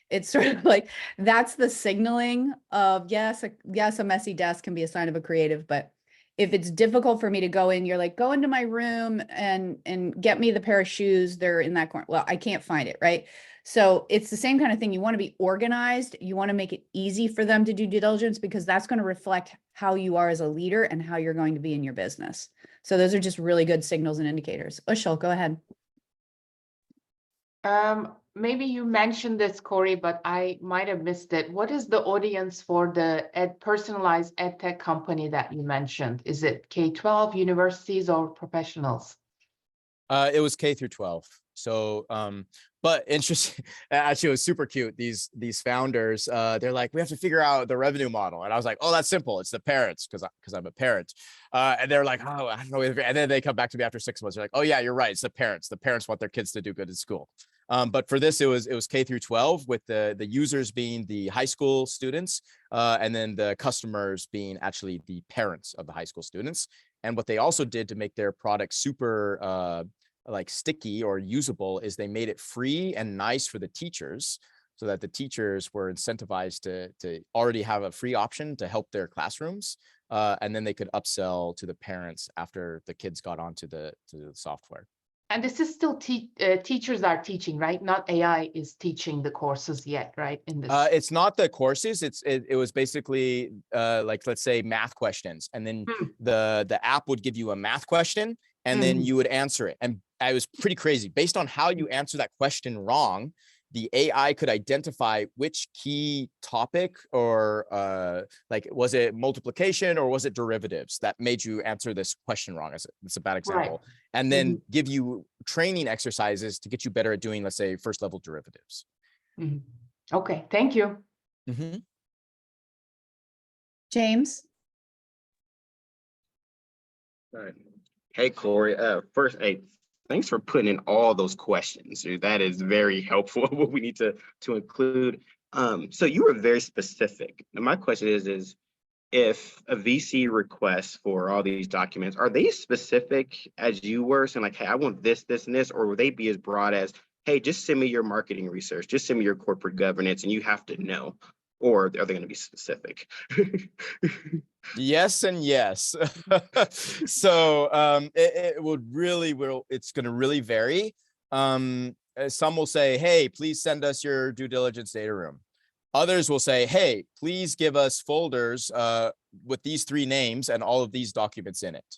It's sort of like, that's the signaling of, yes, a messy desk can be a sign of a creative, but if it's difficult for me to go in, you're like, go into my room and get me the pair of shoes. They're in that corner. Well, I can't find it, right? So it's the same kind of thing. You want to be organized. You want to make it easy for them to do due diligence, because that's going to reflect how you are as a leader and how you're going to be in your business. So those are just really good signals and indicators. Ushul, go ahead. Maybe you mentioned this, Corey, but I might have missed it. What is the audience for the personalized ed tech company that you mentioned? Is it K-12, universities, or professionals? It was K through 12. So, but interesting, actually it was super cute. These founders, they're like, we have to figure out the revenue model. And I was like, oh, that's simple. It's the parents, because I'm a parent. And they're like, oh, I don't know. And then they come back to me after 6 months. They're like, oh yeah, you're right. It's the parents. The parents want their kids to do good in school. But for this, it was K through 12, with the users being the high school students, and then the customers being actually the parents of the high school students. And what they also did to make their product super like sticky or usable is they made it free and nice for the teachers, so that the teachers were incentivized to already have a free option to help their classrooms. And then they could upsell to the parents after the kids got onto the software. And this is still teachers are teaching, right? Not AI is teaching the courses yet, right? In this, it's not the courses. It was basically like, let's say, math questions, and then the app would give you a math question, and then you would answer it. And I was pretty crazy. Based on how you answer that question wrong, the AI could identify which key topic or like, was it multiplication or was it derivatives that made you answer this question wrong? It's a bad example. And then give you training exercises to get you better at doing, let's say, first level derivatives. Okay, thank you. James? Hey, Corey. First, hey, thanks for putting in all those questions. Dude. That is very helpful. What we need to include. So you were very specific. And my question is if a VC requests for all these documents, are they specific as you were saying, like, hey, I want this, this, and this, or will they be as broad as, hey, just send me your marketing research, just send me your corporate governance, and you have to know? Or are they going to be specific? Yes and yes. So it's going to really vary. Some will say, hey, please send us your due diligence data room. Others will say, hey, please give us folders with these 3 names and all of these documents in it.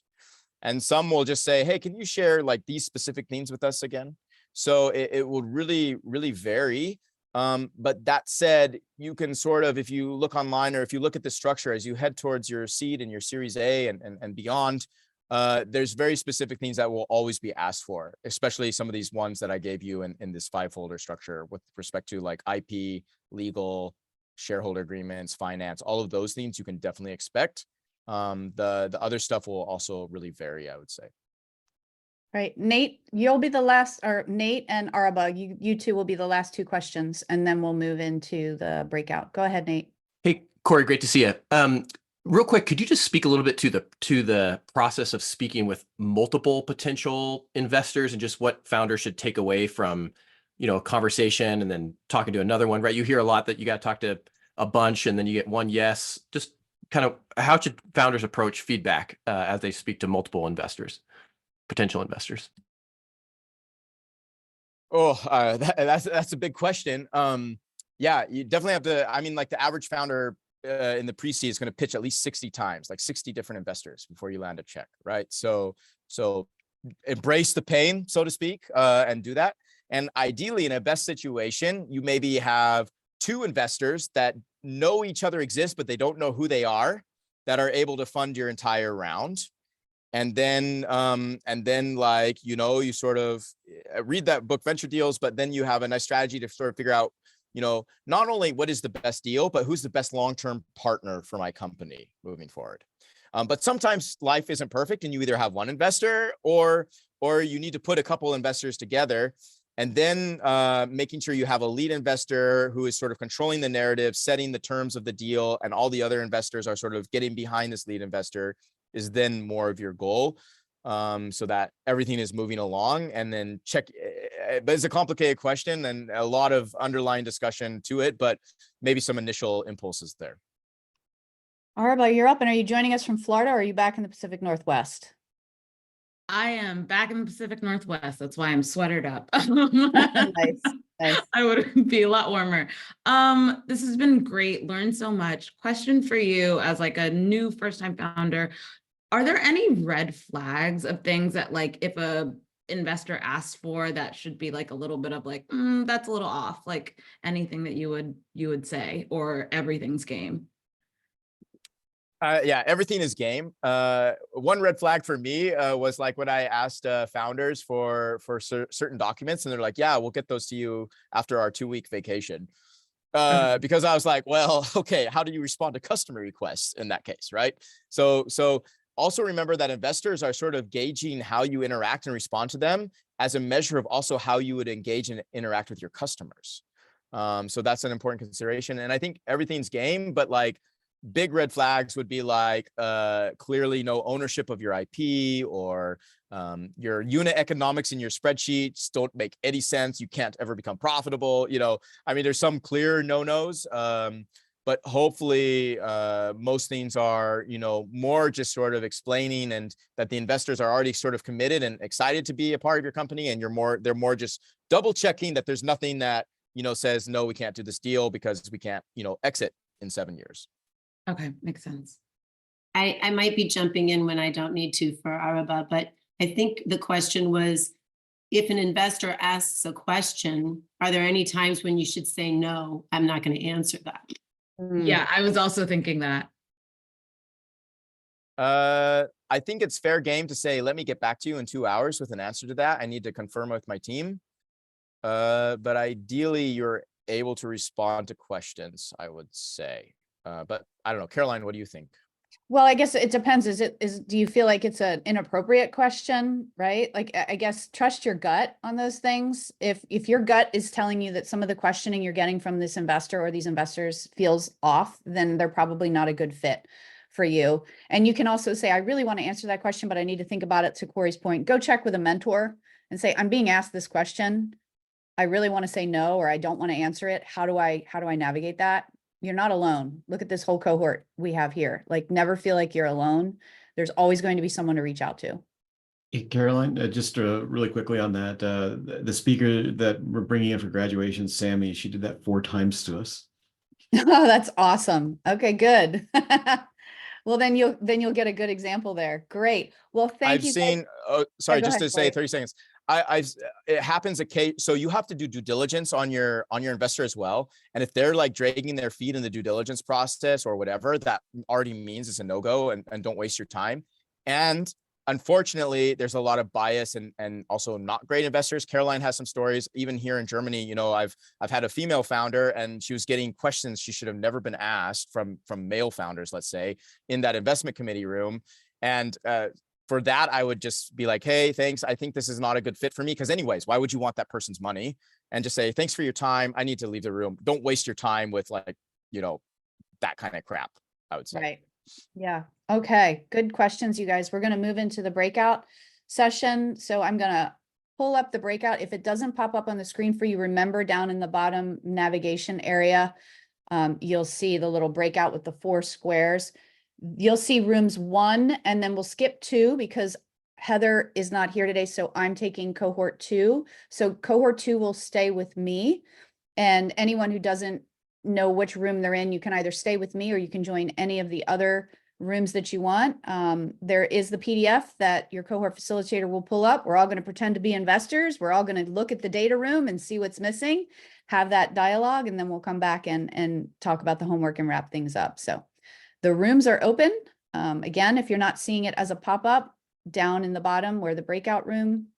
And some will just say, hey, can you share like these specific things with us again? So it will really, really vary. But that said, you can sort of, if you look online or if you look at the structure as you head towards your seed and your Series A and beyond, there's very specific things that will always be asked for, especially some of these ones that I gave you in this 5-folder structure with respect to like IP, legal, shareholder agreements, finance, all of those things you can definitely expect. The other stuff will also really vary, I would say. Right, Nate, you'll be the last, or Nate and Araba, you two will be the last 2 questions, and then we'll move into the breakout. Go ahead, Nate. Hey, Corey, great to see you. Real quick, could you just speak a little bit to the process of speaking with multiple potential investors and just what founders should take away from, a conversation and then talking to another one, right? You hear a lot that you got to talk to a bunch and then you get one yes. Just kind of how should founders approach feedback as they speak to multiple potential investors? Oh, that's a big question. Yeah, you definitely have to. I mean, like the average founder in the pre-seed is going to pitch at least 60 times, like 60 different investors before you land a check, right? So embrace the pain, so to speak, and do that. And ideally, in a best situation, you maybe have 2 investors that know each other exist, but they don't know who they are, that are able to fund your entire round. And then like, you sort of read that book, Venture Deals, but then you have a nice strategy to sort of figure out, not only what is the best deal, but who's the best long-term partner for my company moving forward. But sometimes life isn't perfect and you either have one investor or you need to put a couple investors together, and then making sure you have a lead investor who is sort of controlling the narrative, setting the terms of the deal, and all the other investors are sort of getting behind this lead investor is then more of your goal, so that everything is moving along. And then check, but it's a complicated question and a lot of underlying discussion to it, but maybe some initial impulses there. Araba, you're up, and are you joining us from Florida or are you back in the Pacific Northwest? I am back in the Pacific Northwest. That's why I'm sweatered up. Nice. I would be a lot warmer. This has been great. Learned so much. Question for you as like a new first-time founder. Are there any red flags of things that like if a investor asks for that should be like a little bit of like, that's a little off, like anything that you would say, or everything's game? Yeah, everything is game. One red flag for me was like when I asked founders for certain documents, and they're like, "Yeah, we'll get those to you after our 2-week vacation." Because I was like, "Well, okay, how do you respond to customer requests in that case, right?" So also remember that investors are sort of gauging how you interact and respond to them as a measure of also how you would engage and interact with your customers. So that's an important consideration. And I think everything's game, but like, big red flags would be like clearly no ownership of your IP, or your unit economics in your spreadsheets don't make any sense. You can't ever become profitable. I mean, there's some clear no-nos, but hopefully most things are, more just sort of explaining, and that the investors are already sort of committed and excited to be a part of your company. And they're more just double checking that there's nothing that, says, no, we can't do this deal because we can't, exit in 7 years. Okay, makes sense. I might be jumping in when I don't need to for Araba, but I think the question was, if an investor asks a question, are there any times when you should say, no, I'm not going to answer that? Yeah, I was also thinking that. I think it's fair game to say, let me get back to you in 2 hours with an answer to that. I need to confirm with my team. But ideally you're able to respond to questions, I would say. But I don't know, Caroline, what do you think? Well, I guess it depends. Do you feel like it's an inappropriate question, right? Like, I guess trust your gut on those things. If your gut is telling you that some of the questioning you're getting from this investor or these investors feels off, then they're probably not a good fit for you. And you can also say, I really want to answer that question, but I need to think about it. To Corey's point, go check with a mentor and say, I'm being asked this question. I really want to say no, or I don't want to answer it. How do I navigate that? You're not alone. Look at this whole cohort we have here. Like, never feel like you're alone. There's always going to be someone to reach out to. Hey, Caroline, just really quickly on that, the speaker that we're bringing in for graduation, Sammy, she did that 4 times to us. Oh, that's awesome. Okay, good. Well, then you'll get a good example there. Great. Well, thank I've you. seen, oh, sorry, go just ahead, to say Corey. 30 seconds. It happens so you have to do due diligence on your investor as well. And if they're like dragging their feet in the due diligence process or whatever, that already means it's a no-go, and don't waste your time. And unfortunately, there's a lot of bias and also not great investors. Caroline has some stories, even here in Germany. You know, I've had a female founder, and she was getting questions she should have never been asked from male founders, let's say, in that investment committee room. And for that, I would just be like, hey, thanks. I think this is not a good fit for me. Because anyways, why would you want that person's money? And just say, thanks for your time. I need to leave the room. Don't waste your time with, like, you know, that kind of crap, I would say. Right. Yeah. Okay. Good questions, you guys. We're going to move into the breakout session. So I'm going to pull up the breakout. If it doesn't pop up on the screen for you, remember down in the bottom navigation area, you'll see the little breakout with the 4 squares. You'll see rooms 1, and then we'll skip 2 because Heather is not here today. So I'm taking cohort 2. So cohort 2 will stay with me, and anyone who doesn't know which room they're in, you can either stay with me or you can join any of the other rooms that you want. There is the PDF that your cohort facilitator will pull up. We're all going to pretend to be investors. We're all going to look at the data room and see what's missing, have that dialogue, and then we'll come back and talk about the homework and wrap things up. So the rooms are open. Again, if you're not seeing it as a pop-up, down in the bottom where the breakout room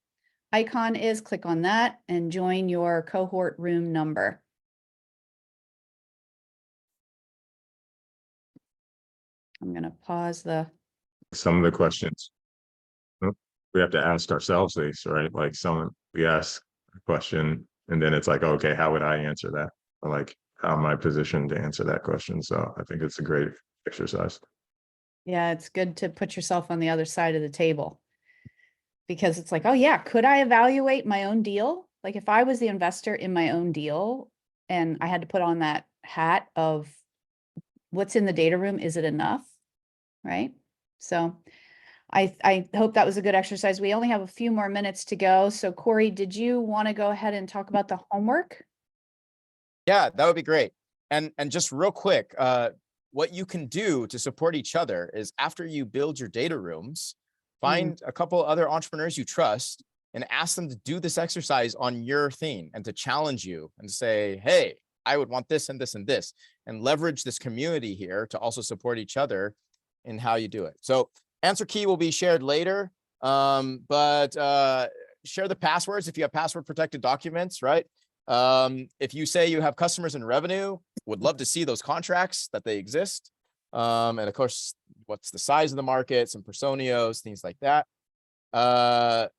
icon is, click on that and join your cohort room number. I'm going to pause some of the questions we have to ask ourselves these, right? Like we ask a question and then it's like, okay, how would I answer that? Or like, how am I positioned to answer that question? So I think it's a great exercise. Yeah, it's good to put yourself on the other side of the table, because it's like, oh yeah, could I evaluate my own deal? Like, if I was the investor in my own deal and I had to put on that hat of what's in the data room, is it enough? Right? So I hope that was a good exercise. We only have a few more minutes to go. So Corey, did you want to go ahead and talk about the homework? Yeah, that would be great. And just real quick, what you can do to support each other is, after you build your data rooms, find a couple other entrepreneurs you trust and ask them to do this exercise on your theme and to challenge you and say, hey, I would want this and this and this, and leverage this community here to also support each other in how you do it. So answer key will be shared later, but share the passwords if you have password protected documents, right? If you say you have customers and revenue, would love to see those contracts that they exist. And of course, what's the size of the market, some personas, things like that.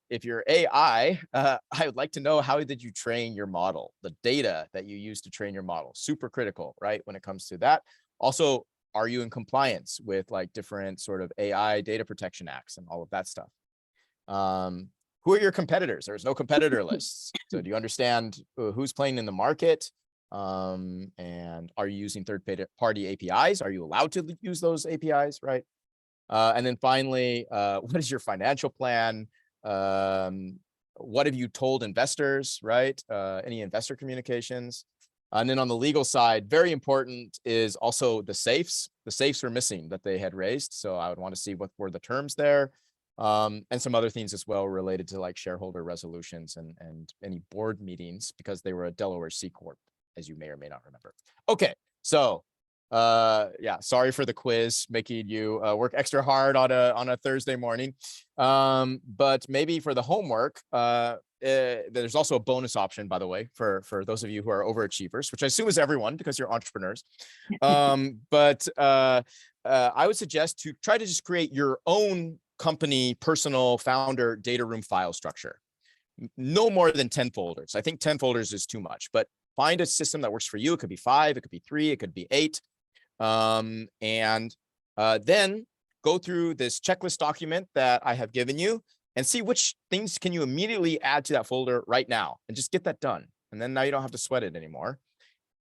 If you're AI, I would like to know, how did you train your model? The data that you use to train your model, super critical, right? When it comes to that. Also, are you in compliance with like different sort of AI data protection acts and all of that stuff? Who are your competitors? There's no competitor lists. So do you understand who's playing in the market? And are you using third-party APIs? Are you allowed to use those APIs, right? And then finally, what is your financial plan? What have you told investors, right? Any investor communications? And then on the legal side, very important is also the safes. The safes were missing that they had raised. So I would want to see what were the terms there. and some other things as well related to like shareholder resolutions and any board meetings, because they were a Delaware C Corp, as you may or may not remember. Okay, so yeah, sorry for the quiz, making you work extra hard on a Thursday morning. But maybe for the homework, there's also a bonus option, by the way, for those of you who are overachievers, which I assume is everyone because you're entrepreneurs. But I would suggest to try to just create your own company personal founder data room file structure. No more than 10 folders. I think 10 folders is too much, but find a system that works for you. It could be 5, it could be 3, it could be 8. Then go through this checklist document that I have given you and see which things can you immediately add to that folder right now, and just get that done. And then now you don't have to sweat it anymore.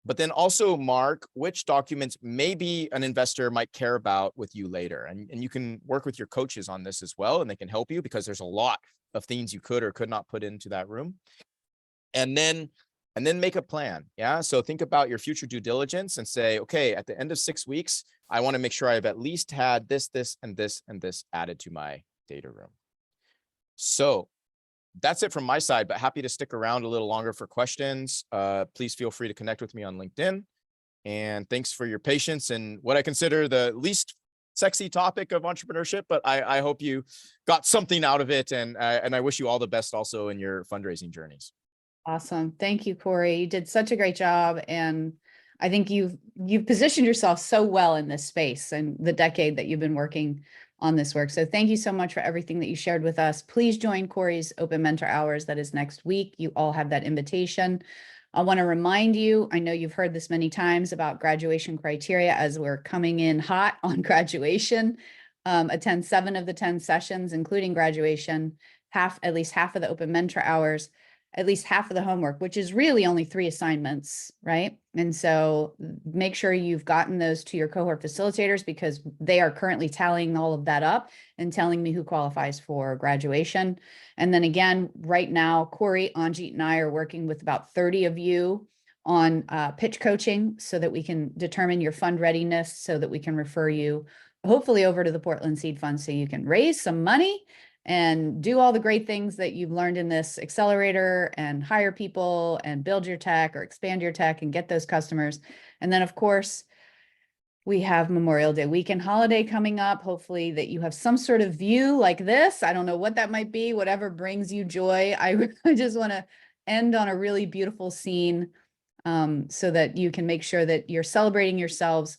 But then also mark which documents maybe an investor might care about with you later. And you can work with your coaches on this as well, and they can help you because there's a lot of things you could or could not put into that room. And then make a plan. Yeah. So think about your future due diligence and say, okay, at the end of 6 weeks, I want to make sure I've at least had this, this, and this, and this added to my data room. So that's it from my side, but happy to stick around a little longer for questions. Please feel free to connect with me on LinkedIn. And thanks for your patience in what I consider the least sexy topic of entrepreneurship, but I hope you got something out of it. And I wish you all the best also in your fundraising journeys. Awesome. Thank you, Corey. You did such a great job. And I think you've positioned yourself so well in this space and the decade that you've been working on this work. So thank you so much for everything that you shared with us. Please join Corey's Open Mentor Hours. That is next week. You all have that invitation. I want to remind you, I know you've heard this many times about graduation criteria as we're coming in hot on graduation. Attend 7 of the 10 sessions, including graduation, at least half of the Open Mentor Hours, at least half of the homework, which is really only 3 assignments, right? And so make sure you've gotten those to your cohort facilitators, because they are currently tallying all of that up and telling me who qualifies for graduation. And then again, right now, Corey, Anjit, and I are working with about 30 of you on pitch coaching so that we can determine your fund readiness, so that we can refer you hopefully over to the Portland Seed Fund so you can raise some money and do all the great things that you've learned in this accelerator, and hire people and build your tech or expand your tech and get those customers. And then of course, we have Memorial Day weekend holiday coming up. Hopefully that you have some sort of view like this. I don't know what that might be, whatever brings you joy. I just want to end on a really beautiful scene, so that you can make sure that you're celebrating yourselves.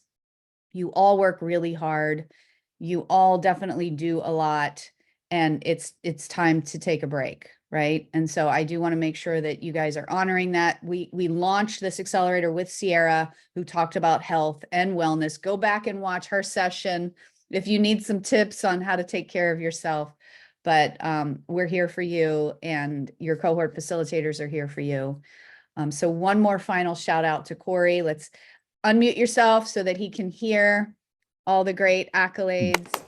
You all work really hard. You all definitely do a lot. And it's time to take a break, right? And so I do want to make sure that you guys are honoring that. We launched this accelerator with Sierra, who talked about health and wellness. Go back and watch her session if you need some tips on how to take care of yourself. But we're here for you, and your cohort facilitators are here for you. So one more final shout out to Corey. Let's unmute yourself so that he can hear all the great accolades.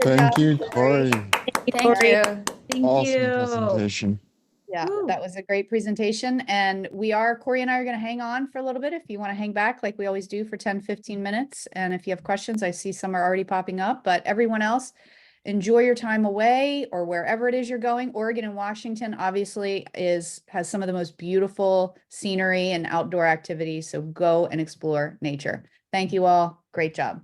Thank you, Corey. Thank you. Thank Awesome you. presentation. Yeah, Woo. that was a great presentation. And Corey and I are going to hang on for a little bit if you want to hang back like we always do for 10, 15 minutes. And if you have questions, I see some are already popping up, but everyone else, enjoy your time away or wherever it is you're going. Oregon and Washington obviously has some of the most beautiful scenery and outdoor activities. So go and explore nature. Thank you all. Great job.